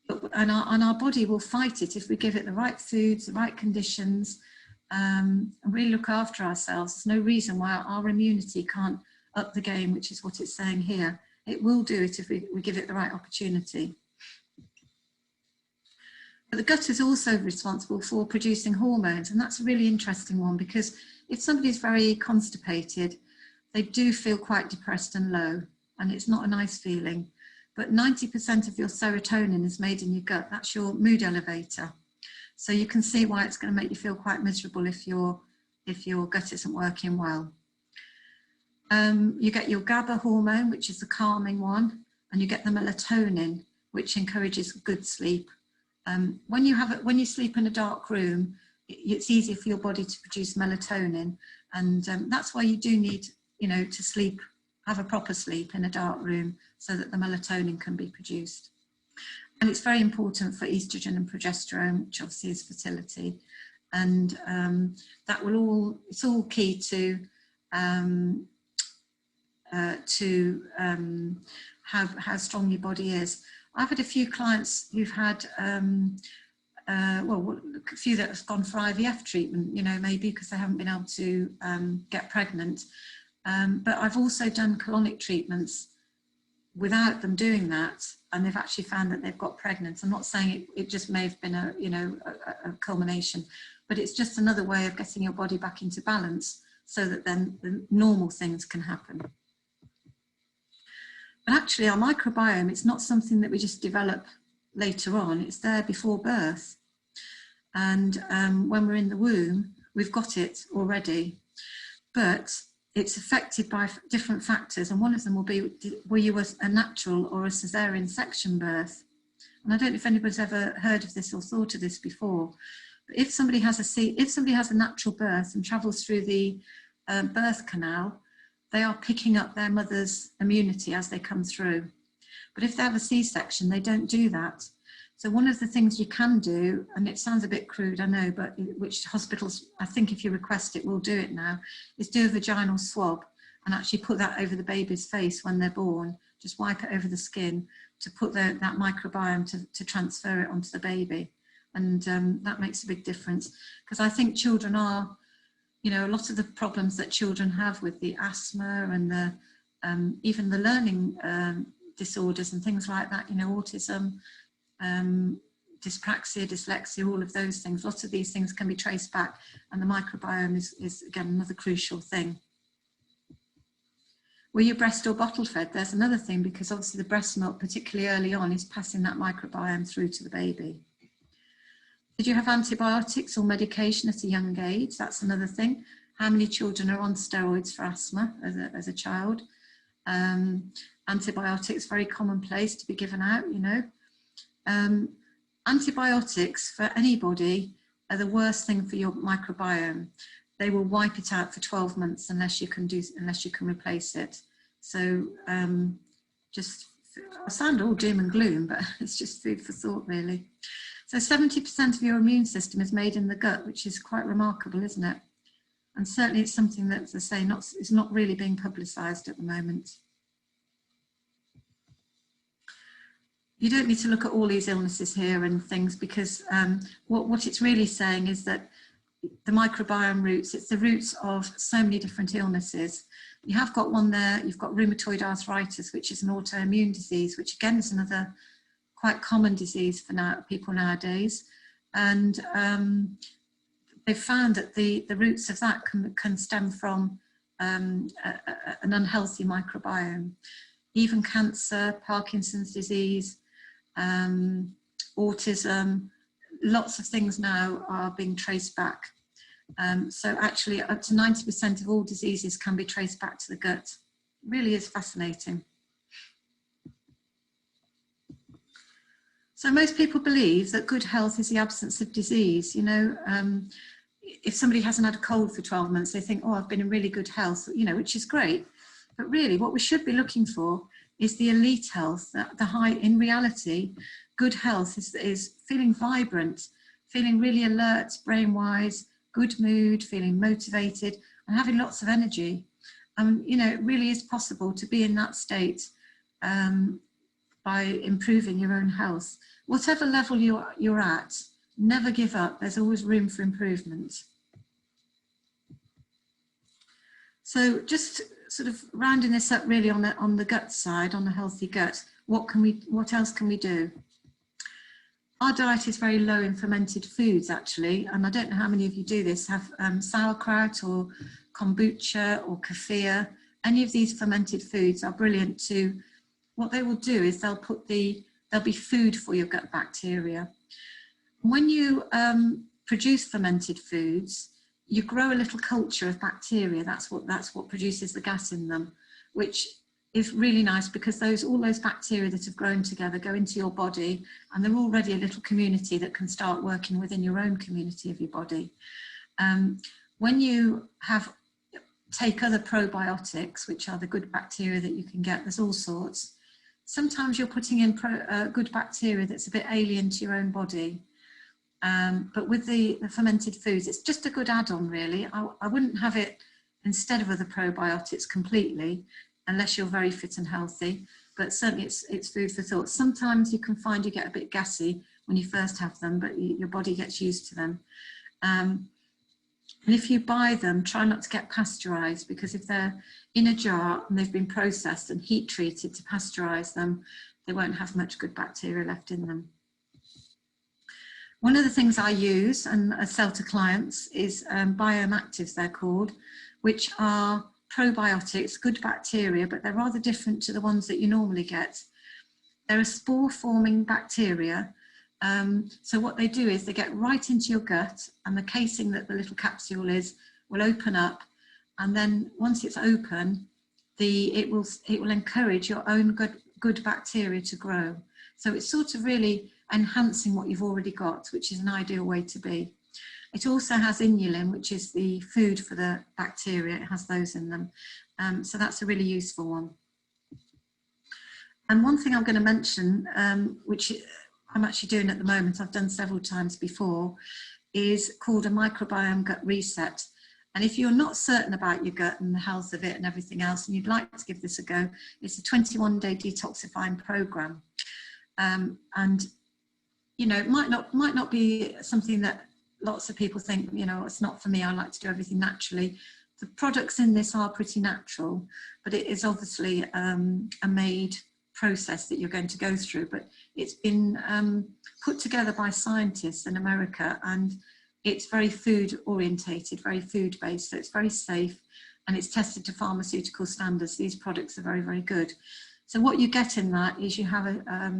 our body will fight it if we give it the right foods, the right conditions, and really look after ourselves. There's no reason why our immunity can't up the game, which is what it's saying here. It will do it if we give it the right opportunity. But the gut is also responsible for producing hormones, and that's a really interesting one because if somebody's very constipated, they do feel quite depressed and low, and it's not a nice feeling. But 90% of your serotonin is made in your gut. That's your mood elevator. So you can see why it's going to make you feel quite miserable if your gut isn't working well. You get your GABA hormone, which is the calming one, and you get the melatonin, which encourages good sleep. When you sleep in a dark room, it's easier for your body to produce melatonin, and that's why you do need, you know, to sleep, have a proper sleep in a dark room so that the melatonin can be produced. And it's very important for estrogen and progesterone, which obviously is fertility, and it's all key to how strong your body is. I've had a few clients who've had, well, a few that have gone for IVF treatment, you know, maybe because they haven't been able to get pregnant. But I've also done colonic treatments without them doing that, and they've actually found that they've got pregnant. I'm not saying it just may have been a, you know, a culmination, but it's just another way of getting your body back into balance so that then the normal things can happen. But actually our microbiome, it's not something that we just develop later on, it's there before birth. And when we're in the womb, we've got it already, but it's affected by different factors. And one of them will be, were you a natural or a cesarean section birth? And I don't know if anybody's ever heard of this or thought of this before, but if somebody has a natural birth and travels through the birth canal, they are picking up their mother's immunity as they come through. But if they have a C-section, they don't do that. So one of the things you can do, and it sounds a bit crude, I know, but which hospitals, I think if you request it, will do it now, is do a vaginal swab and actually put that over the baby's face when they're born. Just wipe it over the skin to put that microbiome to transfer it onto the baby. And that makes a big difference, because I think children are, you know, a lot of the problems that children have with the asthma and the even the learning disorders and things like that, you know, autism, dyspraxia, dyslexia, all of those things, lots of these things can be traced back, and the microbiome is again another crucial thing. Were you breast or bottle fed? There's another thing, because obviously the breast milk, particularly early on, is passing that microbiome through to the baby. Did you have antibiotics or medication at a young age? That's another thing. How many children are on steroids for asthma as a child? Antibiotics, very commonplace to be given out, you know. Antibiotics for anybody are the worst thing for your microbiome. They will wipe it out for 12 months unless you can replace it. So just, I sound all doom and gloom, but it's just food for thought, really. So 70% of your immune system is made in the gut, which is quite remarkable, isn't it? And certainly it's something that, as I say, is not really being publicised at the moment. You don't need to look at all these illnesses here and things, because what it's really saying is that the microbiome roots, it's the roots of so many different illnesses. You have got one there, you've got rheumatoid arthritis, which is an autoimmune disease, which again is another quite common disease for people nowadays. And they've found that the roots of that can stem from an unhealthy microbiome. Even cancer, Parkinson's disease, autism, lots of things now are being traced back. So actually up to 90% of all diseases can be traced back to the gut. It really is fascinating. So most people believe that good health is the absence of disease. You know, if somebody hasn't had a cold for 12 months, they think, oh, I've been in really good health, you know, which is great. But really what we should be looking for is the elite health, the high. In reality, good health is feeling vibrant, feeling really alert, brain-wise, good mood, feeling motivated, and having lots of energy. You know, it really is possible to be in that state by improving your own health. Whatever level you're at, never give up. There's always room for improvement. So just sort of rounding this up really on the gut side, on the healthy gut, what else can we do? Our diet is very low in fermented foods, actually, and I don't know how many of you do this, have sauerkraut or kombucha or kefir. Any of these fermented foods are brilliant to, what they will do is they'll be food for your gut bacteria. When you produce fermented foods, you grow a little culture of bacteria. That's what produces the gas in them, which is really nice, because all those bacteria that have grown together go into your body, and they're already a little community that can start working within your own community of your body. When you take other probiotics, which are the good bacteria that you can get, there's all sorts. Sometimes you're putting in good bacteria that's a bit alien to your own body. But with the fermented foods, it's just a good add-on, really. I wouldn't have it instead of other probiotics completely, unless you're very fit and healthy. but certainly it's food for thought. Sometimes you can find you get a bit gassy when you first have them, but your body gets used to them. And if you buy them, try not to get pasteurized, because if they're in a jar and they've been processed and heat treated to pasteurize them, they won't have much good bacteria left in them. One of the things I use and I sell to clients is bioactives, they're called, which are probiotics, good bacteria, but they're rather different to the ones that you normally get. They're a spore-forming bacteria. So what they do is they get right into your gut, and the casing that the little capsule is will open up, and then once it's open, it will encourage your own good bacteria to grow. So it's sort of really enhancing what you've already got, which is an ideal way to be. It also has inulin, which is the food for the bacteria. It has those in them. So that's a really useful one. And one thing I'm going to mention, which I'm actually doing at the moment, I've done several times before, is called a microbiome gut reset. And if you're not certain about your gut and the health of it and everything else, and you'd like to give this a go, it's a 21-day detoxifying program. And you know, it might not be something that lots of people think, you know, it's not for me, I like to do everything naturally. The products in this are pretty natural, but it is obviously a made process that you're going to go through, but it's been put together by scientists in America, and it's very food orientated, very food based, so it's very safe, and it's tested to pharmaceutical standards. These products are very, very good. So what you get in that is you have a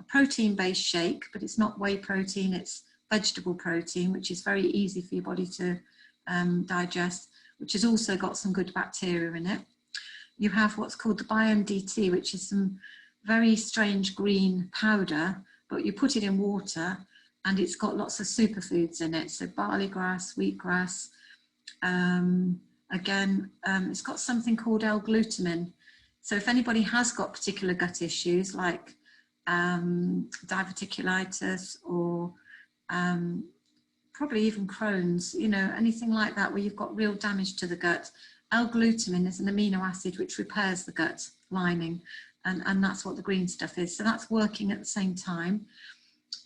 protein-based shake, but it's not whey protein, it's vegetable protein, which is very easy for your body to digest, which has also got some good bacteria in it. You have what's called the Biome DT, which is some very strange green powder, but you put it in water, and it's got lots of superfoods in it. So barley grass, wheatgrass. It's got something called L-glutamine. So if anybody has got particular gut issues like diverticulitis or probably even Crohn's, you know, anything like that where you've got real damage to the gut, L-glutamine is an amino acid which repairs the gut lining, and that's what the green stuff is. So that's working at the same time.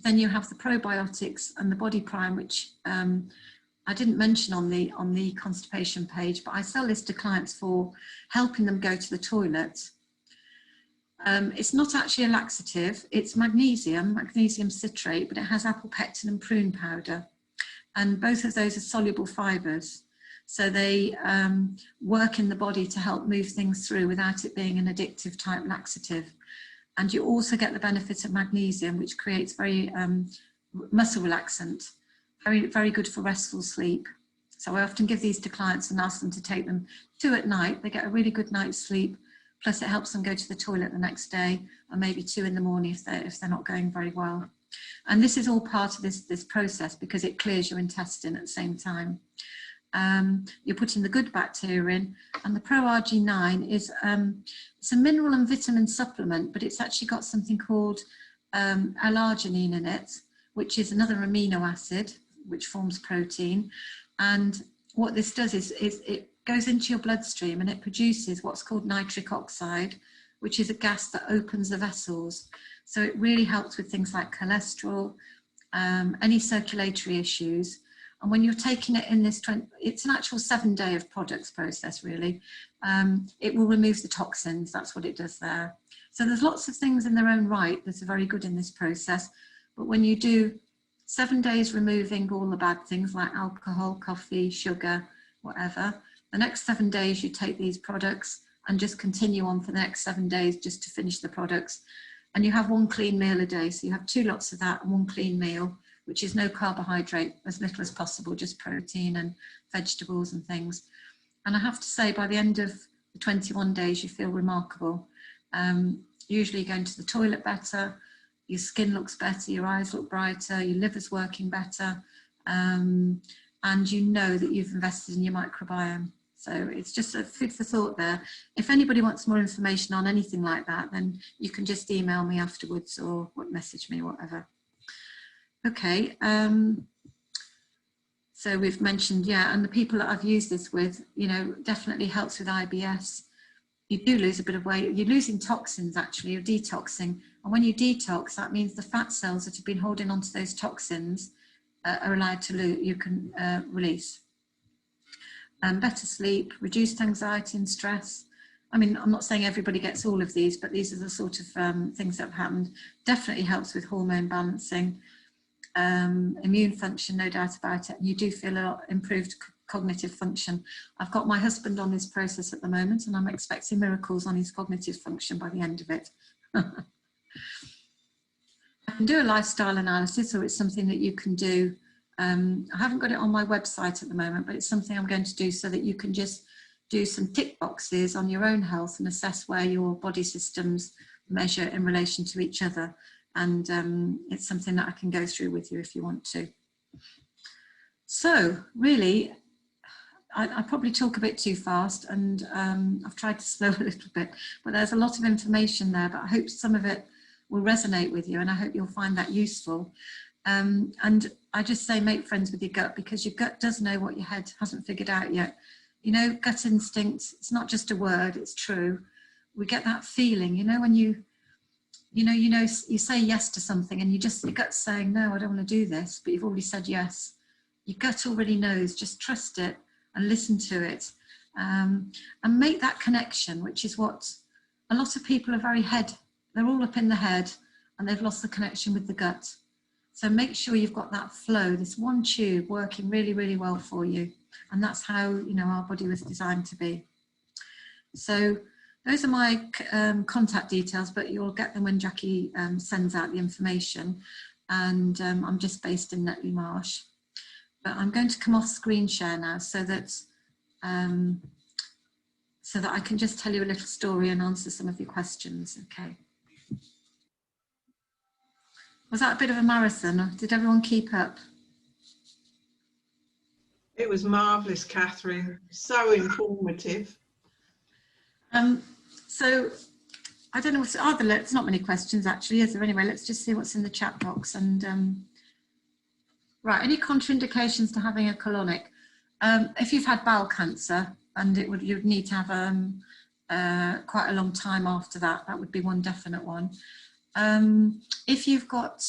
Then you have the probiotics and the body prime, which I didn't mention on the constipation page, but I sell this to clients for helping them go to the toilet. It's not actually a laxative, it's magnesium citrate, but it has apple pectin and prune powder. And both of those are soluble fibres. So they work in the body to help move things through without it being an addictive type laxative. And you also get the benefit of magnesium, which creates very muscle relaxant. Very, very good for restful sleep. So I often give these to clients and ask them to take them 2 at night. They get a really good night's sleep. Plus it helps them go to the toilet the next day, and maybe 2 in the morning if they're not going very well. And this is all part of this process because it clears your intestine at the same time. You're putting the good bacteria in, and the Pro RG9 is it's a mineral and vitamin supplement, but it's actually got something called L-arginine in it, which is another amino acid which forms protein. And what this does is it goes into your bloodstream and it produces what's called nitric oxide, which is a gas that opens the vessels. So it really helps with things like cholesterol, any circulatory issues. And when you're taking it in this, it's an actual 7-day of products process really. It will remove the toxins, that's what it does there. So there's lots of things in their own right that are very good in this process. But when you do 7 days removing all the bad things like alcohol, coffee, sugar, whatever, the next 7 days you take these products and just continue on for the next 7 days just to finish the products. And you have 1 clean meal a day. So you have 2 lots of that and 1 clean meal, which is no carbohydrate, as little as possible, just protein and vegetables and things. And I have to say, by the end of the 21 days, you feel remarkable. Usually you're going to the toilet better, your skin looks better, your eyes look brighter, your liver's working better, and you know that you've invested in your microbiome. So it's just a food for thought there. If anybody wants more information on anything like that, then you can just email me afterwards or message me, whatever. Okay, so we've mentioned, yeah, and the people that I've used this with, you know, definitely helps with IBS. you do lose a bit of weight. You're losing toxins, actually, you're detoxing. And when you detox, that means the fat cells that have been holding onto those toxins are allowed to you can release. Better sleep, reduced anxiety and stress. I mean, I'm not saying everybody gets all of these, but these are the sort of things that have happened. Definitely helps with hormone balancing, immune function, no doubt about it. And you do feel a lot improved cognitive function. I've got my husband on this process at the moment, and I'm expecting miracles on his cognitive function by the end of it. I can do a lifestyle analysis, or it's something that you can do. I haven't got it on my website at the moment, but it's something I'm going to do so that you can just do some tick boxes on your own health and assess where your body systems measure in relation to each other. And it's something that I can go through with you if you want to. So really, I probably talk a bit too fast, and I've tried to slow a little bit, but there's a lot of information there, but I hope some of it will resonate with you, and I hope you'll find that useful. And I just say make friends with your gut, because your gut does know what your head hasn't figured out yet. You know, gut instinct, it's not just a word, it's true. We get that feeling, you know, when you say yes to something and your gut's saying, no, I don't want to do this, but you've already said yes. Your gut already knows, just trust it and listen to it, and make that connection, which is what a lot of people are they're all up in the head and they've lost the connection with the gut. So make sure you've got that flow, this one tube working really, really well for you. And that's how, you know, our body was designed to be. So those are my contact details, but you'll get them when Jackie sends out the information. And I'm just based in Netley Marsh. But I'm going to come off screen share now so that I can just tell you a little story and answer some of your questions. Okay. Was that a bit of a marathon, or did everyone keep up? It was marvellous, Catherine. So informative. So I don't know what's there's not many questions actually, is there? Anyway, let's just see what's in the chat box. And right, any contraindications to having a colonic? If you've had bowel cancer, and you'd need to have quite a long time after that, that would be one definite one. If you've got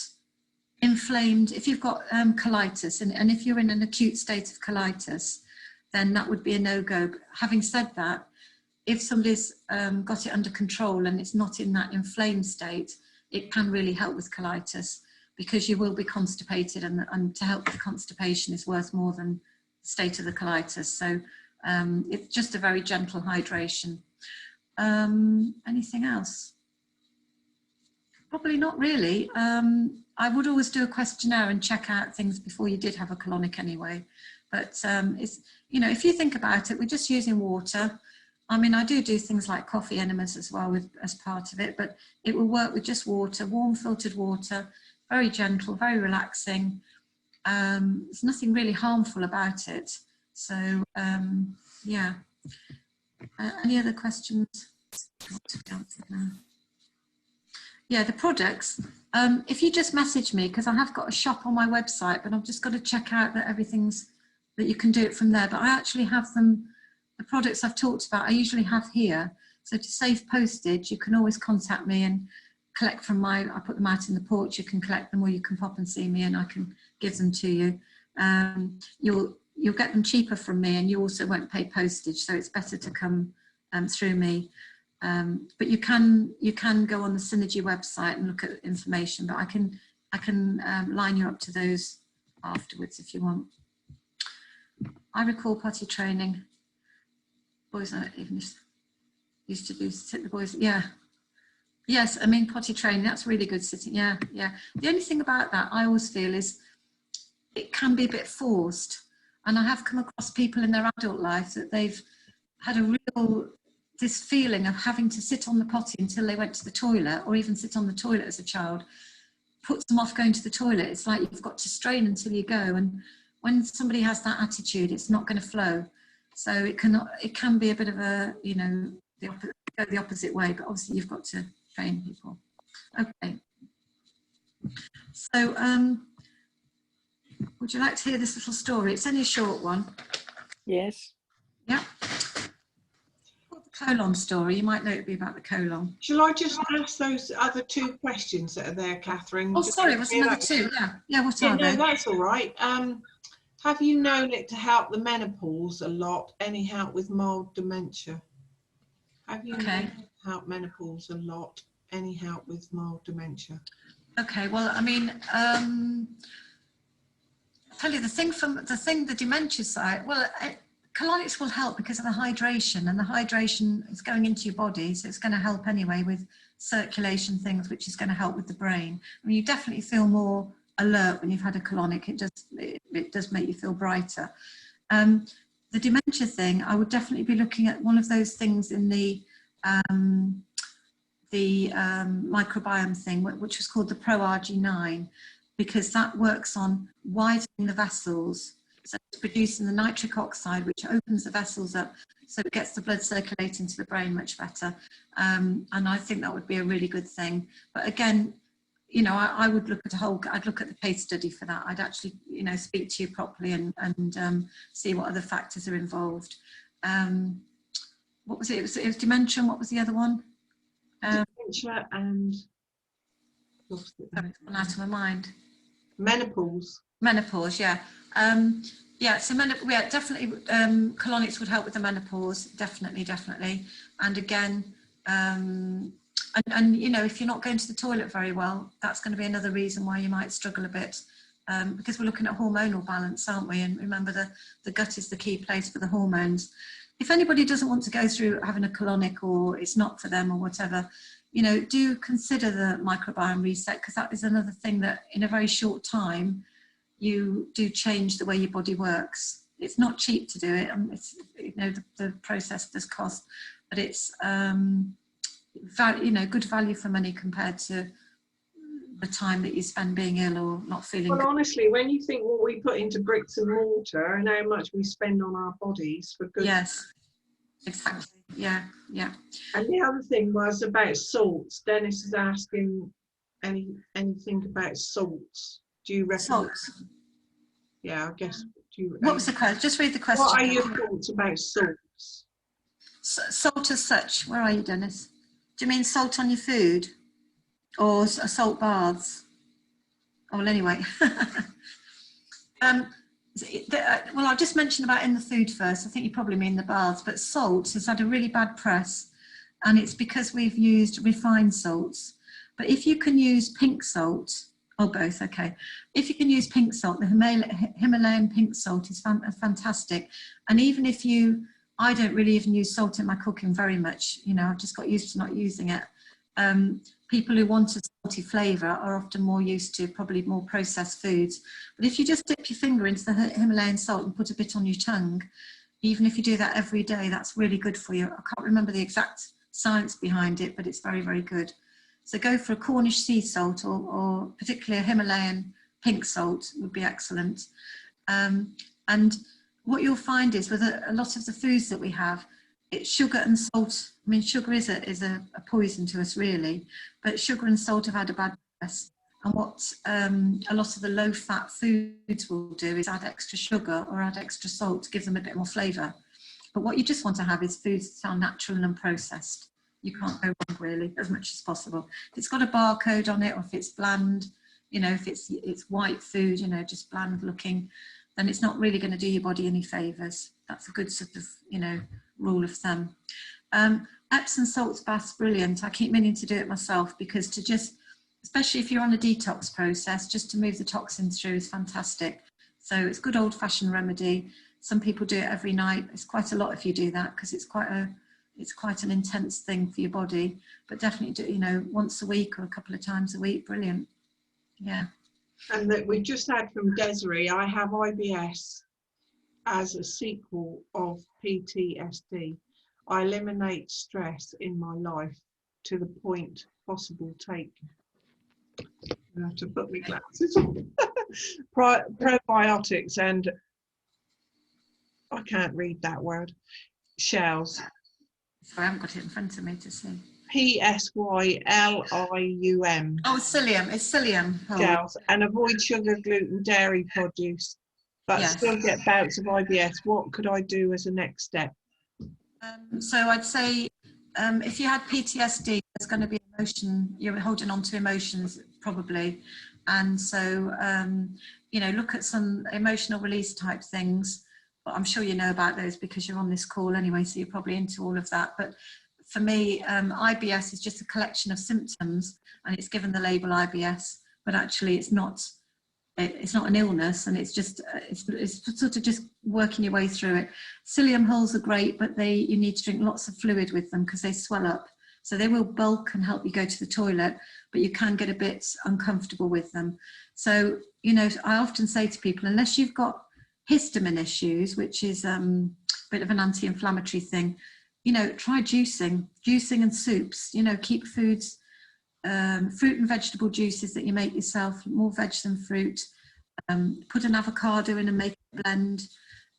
colitis, and if you're in an acute state of colitis, then that would be a no-go. But having said that, if somebody's got it under control and it's not in that inflamed state, it can really help with colitis, because you will be constipated, and to help with constipation is worth more than the state of the colitis. So it's just a very gentle hydration. Anything else? Probably not really. I would always do a questionnaire and check out things before you did have a colonic anyway. But it's, you know, if you think about it, we're just using water. I mean, I do things like coffee enemas as well as part of it, but it will work with just water, warm filtered water, very gentle, very relaxing. There's nothing really harmful about it. So yeah. Any other questions? Yeah, the products. If you just message me, because I have got a shop on my website, but I've just got to check out that that you can do it from there. But I actually have them, the products I've talked about, I usually have here. So to save postage, you can always contact me and collect from I put them out in the porch, you can collect them, or you can pop and see me and I can give them to you. You'll get them cheaper from me, and you also won't pay postage, so it's better to come through me. But you can go on the Synergy website and look at information, but I can line you up to those afterwards if you want. I recall potty training. Boys don't even used to do sit the boys. Yeah. Yes, I mean potty training, that's really good sitting. Yeah, yeah. The only thing about that I always feel is it can be a bit forced. And I have come across people in their adult life that they've had this feeling of having to sit on the potty until they went to the toilet, or even sit on the toilet as a child, puts them off going to the toilet. It's like you've got to strain until you go. And when somebody has that attitude, it's not going to flow. So it can be a bit of a, you know, go the opposite way, but obviously you've got to train people. Okay. So would you like to hear this little story? It's only a short one. Yes. Yeah. colon story. You might know it'd be about the colon. Shall I just ask those other 2 questions that are there, Catherine? Oh, Just sorry, to was clear another that- 2? Yeah, yeah. What Yeah, are no, they? that's all right. Have you known it to help the menopause a lot? Any help with mild dementia? Have you known it to help menopause a lot? Any help with mild dementia? Okay, well, I mean, I'll tell you the dementia side. Well, colonics will help because of the hydration, and the hydration is going into your body, so it's going to help anyway with circulation things, which is going to help with the brain. I mean, you definitely feel more alert when you've had a colonic. It does make you feel brighter. The dementia thing, I would definitely be looking at one of those things in the microbiome thing, which was called the ProRG9, because that works on widening the vessels. So it's producing the nitric oxide, which opens the vessels up, so it gets the blood circulating to the brain much better. And I think that would be a really good thing. But again, you know, I would look at I'd look at the case study for that. I'd actually, you know, speak to you properly and see what other factors are involved. What was it? It was dementia. What was the other one? Dementia and Sorry, it's gone out of my mind. menopause. Menopause, yeah. Yeah, so yeah, definitely colonics would help with the menopause, definitely. And again, and you know, if you're not going to the toilet very well, that's going to be another reason why you might struggle a bit, because we're looking at hormonal balance, aren't we? And remember, the gut is the key place for the hormones. If anybody doesn't want to go through having a colonic, or it's not for them or whatever, you know, do consider the microbiome reset, because that is another thing that in a very short time, you do change the way your body works. It's not cheap to do it. It's, you know, the process does cost, but it's, you know, good value for money compared to the time that you spend being ill or not feeling Well, good. honestly, when you think what we put into bricks and mortar and how much we spend on our bodies for good. Yes, exactly. Yeah. And the other thing was about salts. Dennis is asking anything about salts. Do you recommend? Salts. Yeah, I guess. What was the question? Just read the question. What are your thoughts about salts? Salt as such. Where are you, Dennis? Do you mean salt on your food, or salt baths? Oh, well, anyway. Well, I'll just mention about in the food first. I think you probably mean the baths, but salt has had a really bad press, and it's because we've used refined salts. But if you can use pink salt, or both, okay. If you can use pink salt, the Himalayan pink salt is fantastic. And even if I don't really even use salt in my cooking very much, you know, I've just got used to not using it. People who want a salty flavour are often more used to probably more processed foods. But if you just dip your finger into the Himalayan salt and put a bit on your tongue, even if you do that every day, that's really good for you. I can't remember the exact science behind it, but it's very, very good. So go for a Cornish sea salt, or particularly a Himalayan pink salt would be excellent. And what you'll find is with a lot of the foods that we have, it's sugar and salt. I mean, sugar is a poison to us, really, but sugar and salt have had a bad press. And what a lot of the low-fat foods will do is add extra sugar or add extra salt to give them a bit more flavour. But what you just want to have is foods that are natural and unprocessed. You can't go wrong, really, as much as possible. If it's got a barcode on it, or if it's bland, you know, if it's white food, you know, just bland looking, then it's not really going to do your body any favours. That's a good sort of, you know, rule of thumb. Epsom salts baths, brilliant. I keep meaning to do it myself, because to just, especially if you're on a detox process, just to move the toxins through is fantastic. So it's good old-fashioned remedy. Some people do it every night. It's quite a lot if you do that, because it's quite an intense thing for your body. But definitely do, you know, once a week or a couple of times a week. Brilliant. Yeah. And that we just had from Desiree, I have IBS as a sequel of PTSD. I eliminate stress in my life to the point possible take. I have to put my glasses on. Probiotics and I can't read that word. Shells. Sorry, I haven't got it in front of me to see. PSYLIUM. Oh, psyllium. It's psyllium. Shells. And avoid sugar, gluten, dairy produce, but Yes. still get bouts of IBS. What could I do as a next step? So I'd say if you had PTSD, there's going to be emotion, you're holding on to emotions probably. And so, you know, look at some emotional release type things. But I'm sure you know about those because you're on this call anyway, so you're probably into all of that. But for me, IBS is just a collection of symptoms, and it's given the label IBS, but actually it's not an illness, and it's just it's sort of just working your way through it. Psyllium holes are great, but you need to drink lots of fluid with them because they swell up. So they will bulk and help you go to the toilet, but you can get a bit uncomfortable with them. So, you know, I often say to people, unless you've got histamine issues, which is a bit of an anti-inflammatory thing, you know, try juicing and soups. You know, keep foods, fruit and vegetable juices that you make yourself, more veg than fruit. Put an avocado in and make a blend,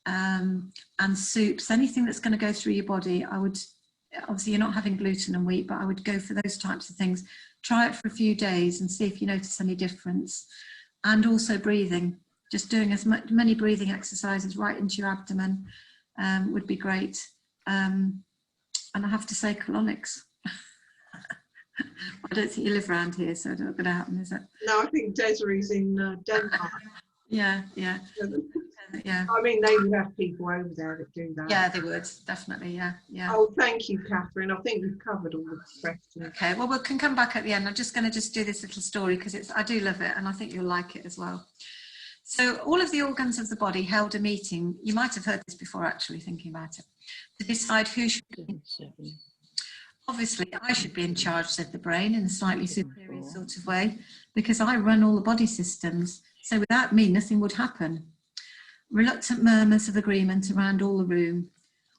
and soups, anything that's going to go through your body. I would, obviously you're not having gluten and wheat, but I would go for those types of things. Try it for a few days and see if you notice any difference. And also breathing, just doing as many breathing exercises right into your abdomen would be great. And I have to say colonics. I don't think you live around here, so it's not going to happen, is it? No, I think Desiree's in Denmark. Yeah. I mean, they would have people over there that do that. Yeah, they would, definitely, yeah. Oh, thank you, Catherine. I think we've covered all the questions. Okay, well, we can come back at the end. I'm just going to do this little story because I do love it, and I think you'll like it as well. So all of the organs of the body held a meeting. You might have heard this before, actually, thinking about it, to decide who should be. Obviously, I should be in charge, said the brain, in a slightly superior sort of way, because I run all the body systems. So without me, nothing would happen. Reluctant murmurs of agreement around all the room.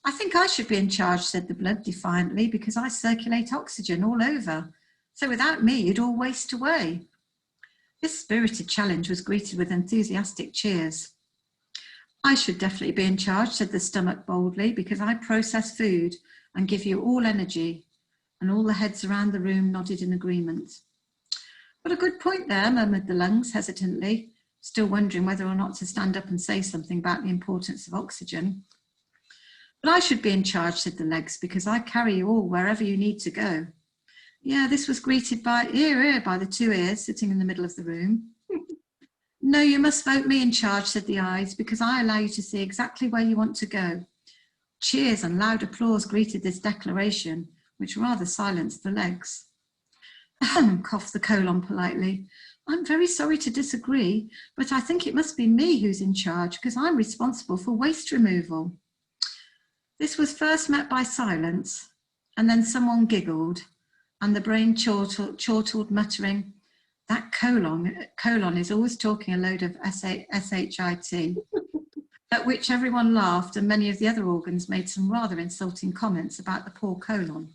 I think I should be in charge, said the blood defiantly, because I circulate oxygen all over. So without me, you'd all waste away. This spirited challenge was greeted with enthusiastic cheers. I should definitely be in charge, said the stomach boldly, because I process food and give you all energy. And all the heads around the room nodded in agreement. What a good point there, murmured the lungs hesitantly, still wondering whether or not to stand up and say something about the importance of oxygen. But I should be in charge, said the legs, because I carry you all wherever you need to go. Yeah, this was greeted by ear by the two ears sitting in the middle of the room. No, you must vote me in charge, said the eyes, because I allow you to see exactly where you want to go. Cheers and loud applause greeted this declaration, which rather silenced the legs. Ahem, coughed the colon politely. I'm very sorry to disagree, but I think it must be me who's in charge because I'm responsible for waste removal. This was first met by silence, and then someone giggled, and the brain chortled, muttering, that colon is always talking a load of shit, at which everyone laughed, and many of the other organs made some rather insulting comments about the poor colon.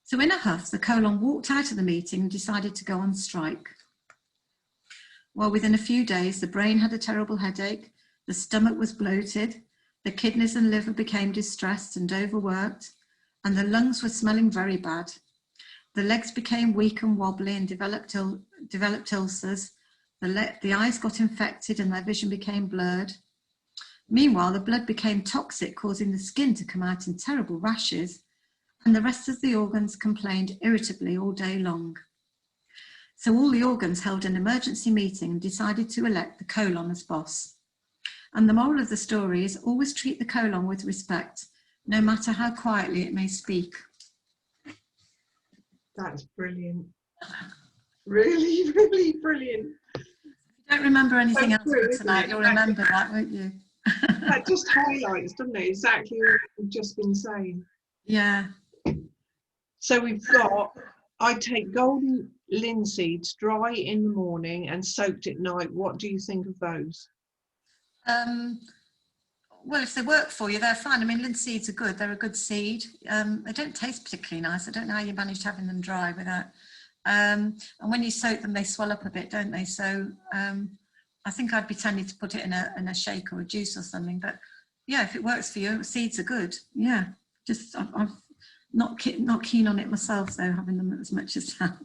So in a huff, the colon walked out of the meeting and decided to go on strike. Well, within a few days, the brain had a terrible headache, the stomach was bloated, the kidneys and liver became distressed and overworked, and the lungs were smelling very bad. The legs became weak and wobbly and developed ulcers. The eyes got infected and their vision became blurred. Meanwhile, the blood became toxic, causing the skin to come out in terrible rashes, and the rest of the organs complained irritably all day long. So all the organs held an emergency meeting and decided to elect the colon as boss. And the moral of the story is always treat the colon with respect, no matter how quietly it may speak. That's brilliant. Really, really brilliant. If you don't remember anything else from tonight, you'll remember that, won't you? That just highlights, doesn't it, exactly what we've just been saying. Yeah. So we've got, I take golden linseeds dry in the morning and soaked at night. What do you think of those? Well, if they work for you, they're fine. I mean, linseeds are good. They're a good seed. They don't taste particularly nice. I don't know how you managed having them dry without. And when you soak them, they swell up a bit, don't they? So I think I'd be tempted to put it in a shake or a juice or something. But yeah, if it works for you, seeds are good. Yeah, just I'm not keen on it myself, though, having them as much as that.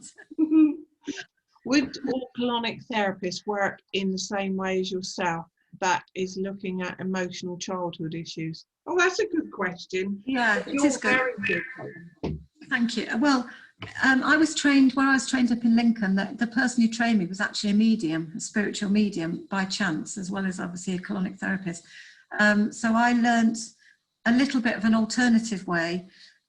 Would all colonic therapists work in the same way as yourself? that is looking at emotional childhood issues? Oh, that's a good question. Yeah, it You're is good. very good. Thank you. Well, I was trained, when I was trained up in Lincoln, that the person who trained me was actually a medium, a spiritual medium by chance, as well as obviously a colonic therapist. So I learnt a little bit of an alternative way,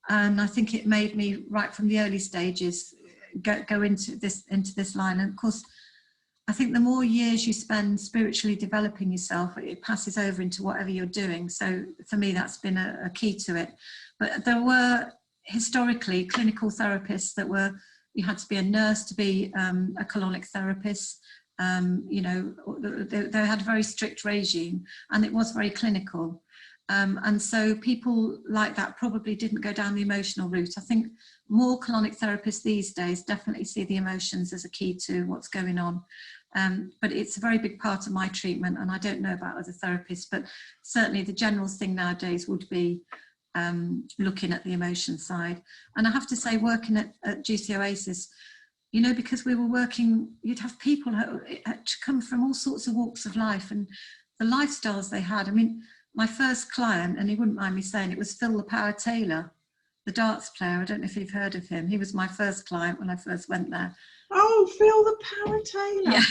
and I think it made me, right from the early stages, go into this line. And of course, I think the more years you spend spiritually developing yourself, it passes over into whatever you're doing. So for me, that's been a key to it. But there were historically clinical therapists that were, you had to be a nurse to be a colonic therapist. You know, they had a very strict regime, and it was very clinical. And so people like that probably didn't go down the emotional route. I think more colonic therapists these days definitely see the emotions as a key to what's going on. But it's a very big part of my treatment, and I don't know about other therapists, but certainly the general thing nowadays would be looking at the emotion side. And I have to say, working at Juicy Oasis, you know, because we were working, you'd have people who come from all sorts of walks of life and the lifestyles they had. I mean, my first client, and he wouldn't mind me saying, it was Phil the Power Taylor, the darts player. I don't know if you've heard of him. He was my first client when I first went there. Oh, Phil the Power Taylor. Yeah.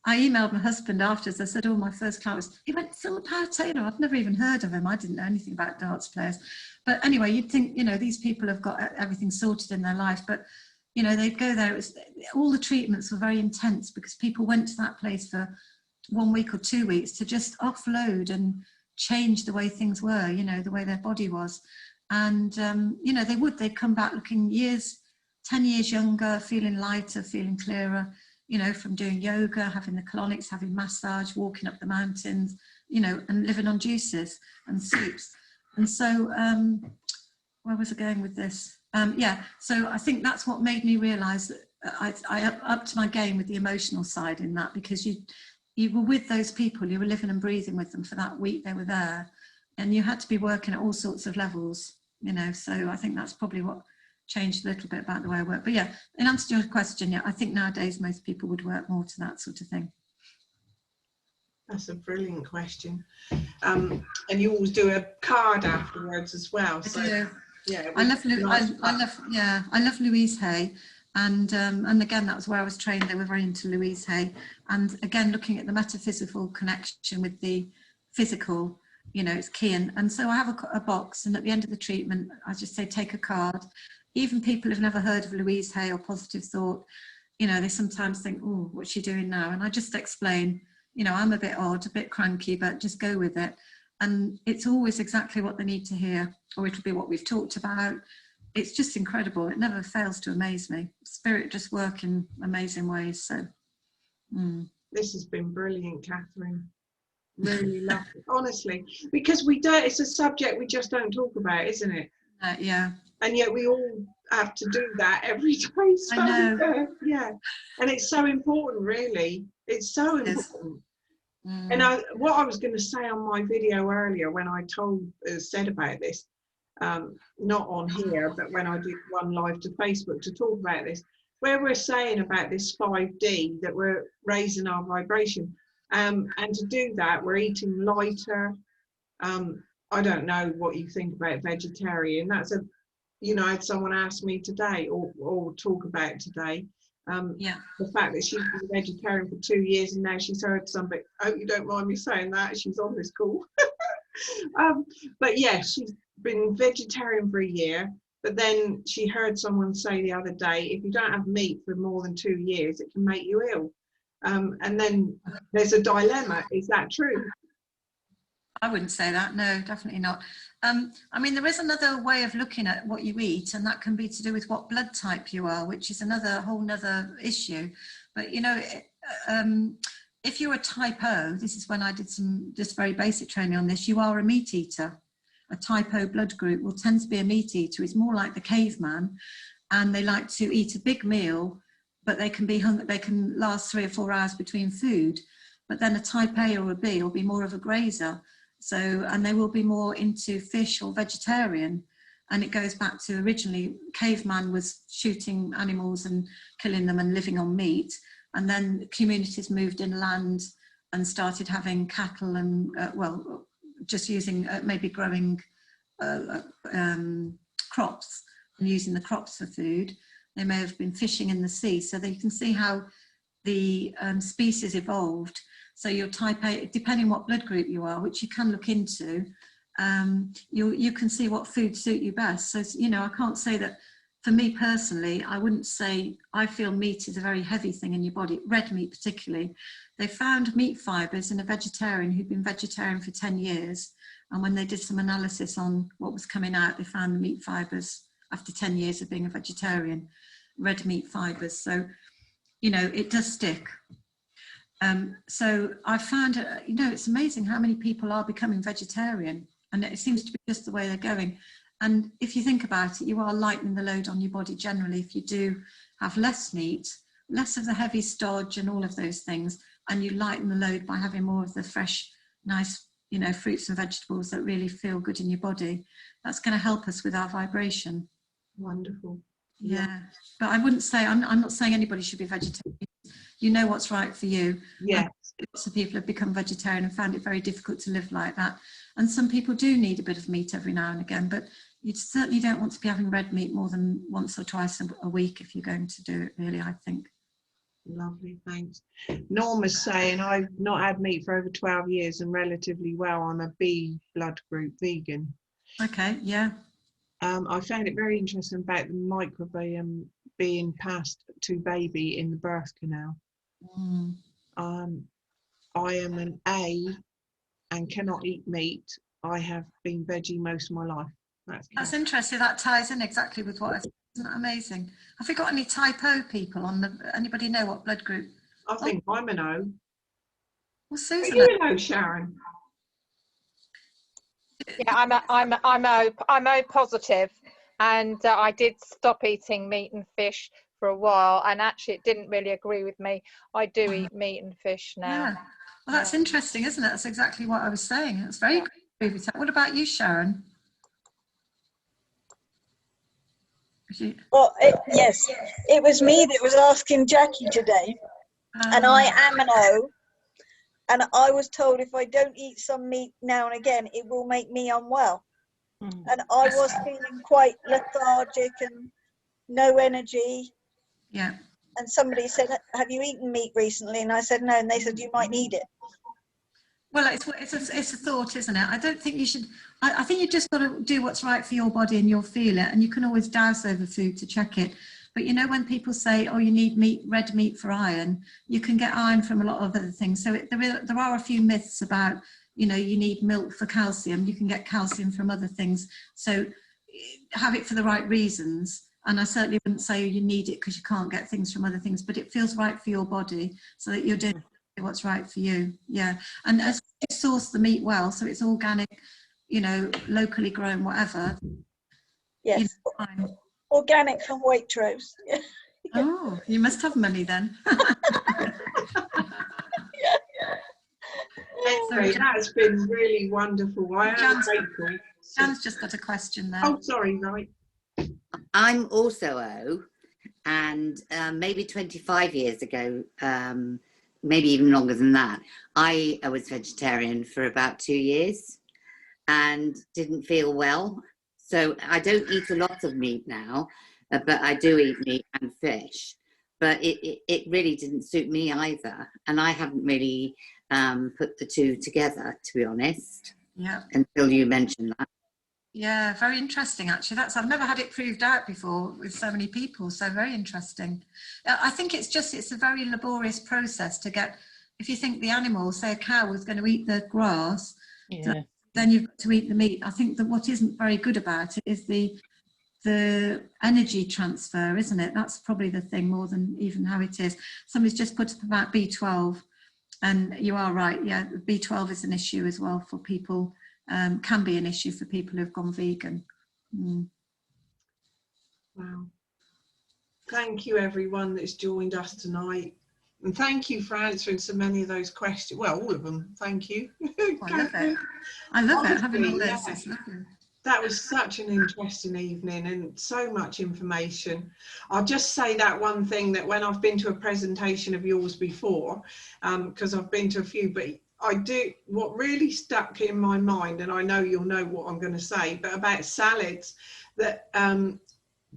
I emailed my husband afterwards. I said, oh, my first client was, he went, Phil the Power Taylor. I've never even heard of him. I didn't know anything about darts players. But anyway, you'd think, you know, these people have got everything sorted in their life. But, you know, they'd go there. It was, all the treatments were very intense because people went to that place for 1 week or 2 weeks to just offload and change the way things were, you know, the way their body was. And, you know, they'd come back looking 10 years younger, feeling lighter, feeling clearer, you know, from doing yoga, having the colonics, having massage, walking up the mountains, you know, and living on juices and soups. And so, where was I going with this? Yeah, so I think that's what made me realise that I upped my game with the emotional side in that, because you were with those people, you were living and breathing with them for that week they were there, and you had to be working at all sorts of levels, you know. So I think that's probably what changed a little bit about the way I work. But yeah, in answer to your question, yeah, I think nowadays most people would work more to that sort of thing. That's a brilliant question. And you always do a card afterwards as well. So, I do. Yeah, I love Louise Hay, and again, that was where I was trained. They were very into Louise Hay, and again, looking at the metaphysical connection with the physical, you know, it's key. And so I have a box, and at the end of the treatment, I just say, take a card. Even people who've never heard of Louise Hay or positive thought, you know, they sometimes think, oh, what's she doing now? And I just explain, you know, I'm a bit odd, a bit cranky, but just go with it. And it's always exactly what they need to hear, or it'll be what we've talked about. It's just incredible. It never fails to amaze me. Spirit just work in amazing ways. So This has been brilliant, Catherine. Really lovely, honestly, because we don't, it's a subject we just don't talk about, isn't it? Yeah. And yet we all have to do that every day. So, I know. Yeah. And it's so important, really. It's so important. And what I was going to say on my video earlier, when I said about this, not on here, but when I did one live to Facebook to talk about this, where we're saying about this 5D, that we're raising our vibration. And to do that, we're eating lighter. I don't know what you think about vegetarian. That's you know, I had someone ask me today, or talk about today, the fact that she's been vegetarian for 2 years, and now she's heard somebody, I hope you don't mind me saying that, she's on this call. But yeah, she's been vegetarian for a year, but then she heard someone say the other day, if you don't have meat for more than 2 years, it can make you ill. And then there's a dilemma, is that true? I wouldn't say that, no, definitely not. I mean, there is another way of looking at what you eat, and that can be to do with what blood type you are, which is whole nother issue. But, you know, if you're a type O, this is when I did some just very basic training on this, you are a meat eater. A type O blood group will tend to be a meat eater. It's more like the caveman, and they like to eat a big meal, but they can be hungry, they can last 3 or 4 hours between food. But then a type A or a B will be more of a grazer. So, and they will be more into fish or vegetarian. And it goes back to originally, caveman was shooting animals and killing them and living on meat. and then communities moved inland and started having cattle and well, just using maybe growing crops and using the crops for food. They may have been fishing in the sea, so that you can see how the species evolved. So your type A, depending what blood group you are, which you can look into, you can see what foods suit you best. So, you know, I can't say that for me personally, I wouldn't say I feel meat is a very heavy thing in your body, red meat particularly. They found meat fibres in a vegetarian who'd been vegetarian for 10 years. And when they did some analysis on what was coming out, they found the meat fibres after 10 years of being a vegetarian, red meat fibres. So, you know, it does stick. So I found, you know, it's amazing how many people are becoming vegetarian, and it seems to be just the way they're going. And if you think about it, you are lightening the load on your body generally if you do have less meat, less of the heavy stodge and all of those things, and you lighten the load by having more of the fresh, nice, you know, fruits and vegetables that really feel good in your body. That's going to help us with our vibration. Wonderful. Yeah, but I wouldn't say, I'm not saying anybody should be vegetarian. You know what's right for you. Yeah. Lots of people have become vegetarian and found it very difficult to live like that. And some people do need a bit of meat every now and again, but you certainly don't want to be having red meat more than once or twice a week if you're going to do it, really, I think. Lovely, thanks. Norma's saying, I've not had meat for over 12 years and relatively well. I'm a B blood group vegan. Okay, yeah. I found it very interesting about the microbiome being passed to baby in the birth canal. Mm. I am an A and cannot eat meat. I have been veggie most of my life. That's interesting. That ties in exactly with what I said. Isn't that amazing? Have we got any type O people on the, anybody know what blood group? I think I'm an O. Well, Susan, Are you an O, Sharon? Yeah, I'm O positive, and I did stop eating meat and fish for a while, and actually it didn't really agree with me. I do eat meat and fish now. Yeah. Well, that's interesting, isn't it? That's exactly what I was saying. It's very good. What about you, Sharon? Well, yes, it was me that was asking Jackie today, and I am an O, and I was told if I don't eat some meat now and again, it will make me unwell. And I was feeling quite lethargic and no energy. Yeah. And somebody said, have you eaten meat recently? And I said, no. And they said, you might need it. Well, it's a thought, isn't it? I don't think you should. I think you just got to do what's right for your body, and you'll feel it. And you can always dowse over food to check it. But you know, when people say, "Oh, you need meat, red meat for iron," you can get iron from a lot of other things. So there are a few myths about, you know, you need milk for calcium. You can get calcium from other things. So have it for the right reasons. And I certainly wouldn't say you need it because you can't get things from other things. But it feels right for your body, so that you're doing what's right for you. Yeah. And as you source the meat well, so it's organic, you know, locally grown, whatever. Yes. You know, organic from Waitrose. Oh, you must have money then. Anyway, that's been really wonderful. I am grateful. Jan's just got a question there. Oh, sorry, right. I'm also O, and maybe 25 years ago, maybe even longer than that, I was vegetarian for about 2 years and didn't feel well. So I don't eat a lot of meat now, but I do eat meat and fish. But it really didn't suit me either. And I haven't really put the two together, to be honest, until you mentioned that. Yeah, very interesting actually. I've never had it proved out before with so many people, so very interesting. I think it's a very laborious process to get, if you think the animal, say a cow was going to eat the grass, then you've got to eat the meat. I think that what isn't very good about it is the energy transfer, isn't it? That's probably the thing more than even how it is. Somebody's just put up about B12, and you are right, yeah, B12 is an issue as well for people. Can be an issue for people who've gone vegan. Wow. Thank you everyone that's joined us tonight, and thank you for answering so many of those questions. Well, all of them. Thank you. I love it. I love it. Having all this is lovely. That was such an interesting evening and so much information. I'll just say that one thing, that when I've been to a presentation of yours before, because I've been to a few, but what really stuck in my mind, and I know you'll know what I'm going to say, but about salads, that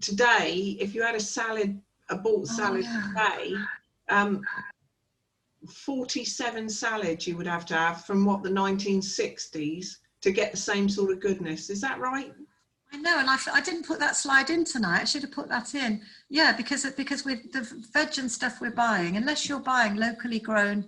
today, if you had a bought salad today, 47 salads you would have to have from the 1960s to get the same sort of goodness. Is that right? I know, and I didn't put that slide in tonight. I should have put that in. Yeah, because with the veg and stuff we're buying, unless you're buying locally grown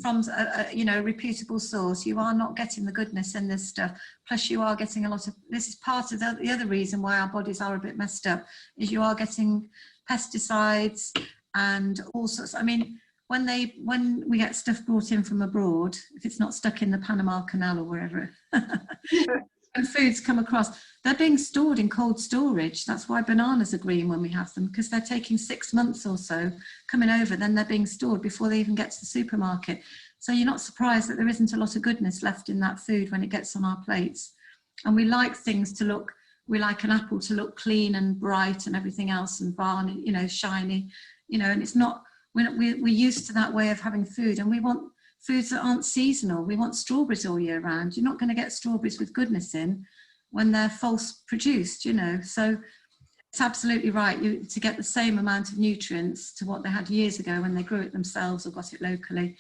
from a reputable source, you are not getting the goodness in this stuff. Plus you are getting a lot of, this is part of the other reason why our bodies are a bit messed up, is you are getting pesticides and all sorts. I mean, when we get stuff brought in from abroad, if it's not stuck in the Panama Canal or wherever, and foods come across, they're being stored in cold storage. That's why bananas are green when we have them, because they're taking 6 months or so coming over, then they're being stored before they even get to the supermarket. So you're not surprised that there isn't a lot of goodness left in that food when it gets on our plates. And we like things to look, we like an apple to look clean and bright and everything else, and barny, shiny, and it's not, we're used to that way of having food, and we want foods that aren't seasonal. We want strawberries all year round. You're not going to get strawberries with goodness in when they're false produced, So it's absolutely right. To get the same amount of nutrients to what they had years ago when they grew it themselves or got it locally.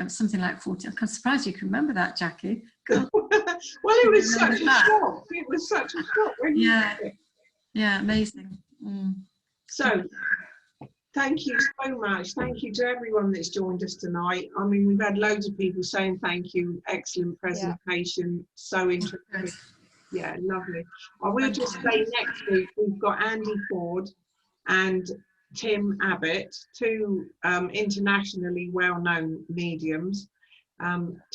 Something like 40. I'm surprised you can remember that, Jackie. Well, it was such a shock. It was such a shock when you did it. Yeah, amazing. So, thank you so much. Thank you to everyone that's joined us tonight. I mean, we've had loads of people saying thank you. Excellent presentation. So interesting. Yeah, lovely. I will just say next week we've got Andy Ford and Tim Abbott, two internationally well-known mediums,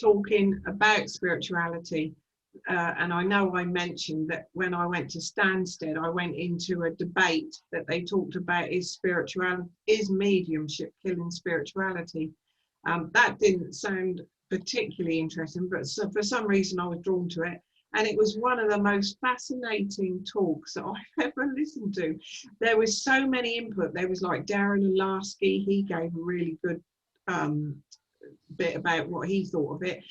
talking about spirituality. And I know I mentioned that when I went to Stansted, I went into a debate that they talked about, is mediumship killing spirituality? That didn't sound particularly interesting, but for some reason I was drawn to it. And it was one of the most fascinating talks that I've ever listened to. There was so many input. There was like Darren Lasky, he gave a really good bit about what he thought of it.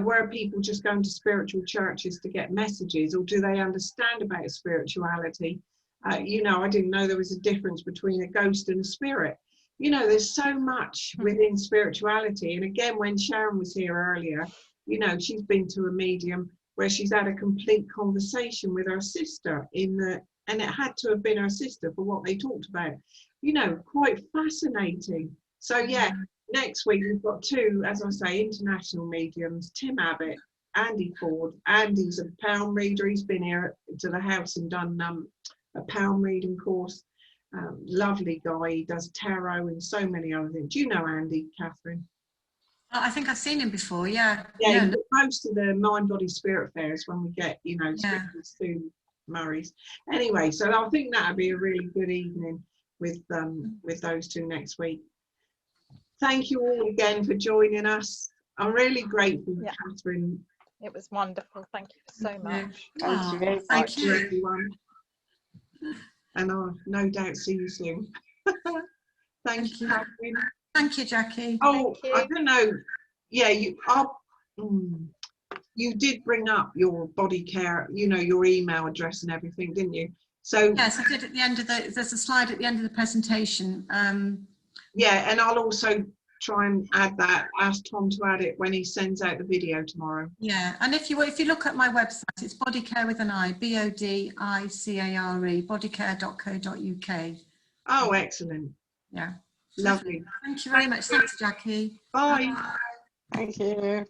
Were people just going to spiritual churches to get messages, or do they understand about spirituality? I didn't know there was a difference between a ghost and a spirit. There's so much within spirituality. And again, when Sharon was here earlier, she's been to a medium where she's had a complete conversation with her sister and it had to have been her sister for what they talked about. Quite fascinating. So yeah, next week we've got two, as I say, international mediums, Tim Abbott, Andy Ford. Andy's a palm reader. He's been here to the house and done a palm reading course. Lovely guy. He does tarot and so many other things. Do you know Andy, Catherine? I think I've seen him before, yeah. Yeah, most of the Mind, Body, Spirit fairs when we get, Sue Murray's. Anyway, so I think that would be a really good evening with those two next week. Thank you all again for joining us. I'm really grateful, Catherine. It was wonderful. Thank you so much. Thank you very much to everyone. And I'll no doubt see you soon. Thank you, Catherine. Thank you, Jackie. Oh, you. I don't know. Yeah, you did bring up your Bodicare, your email address and everything, didn't you? So yes, I did at the end of there's a slide at the end of the presentation. Yeah, and I'll also try and add that, ask Tom to add it when he sends out the video tomorrow. Yeah, and if you look at my website, it's Bodicare with an I, BODICARE, bodicare.co.uk. Oh, excellent. Yeah. Lovely. Thank you very much. Thanks, Jackie. Bye. Bye. Thank you.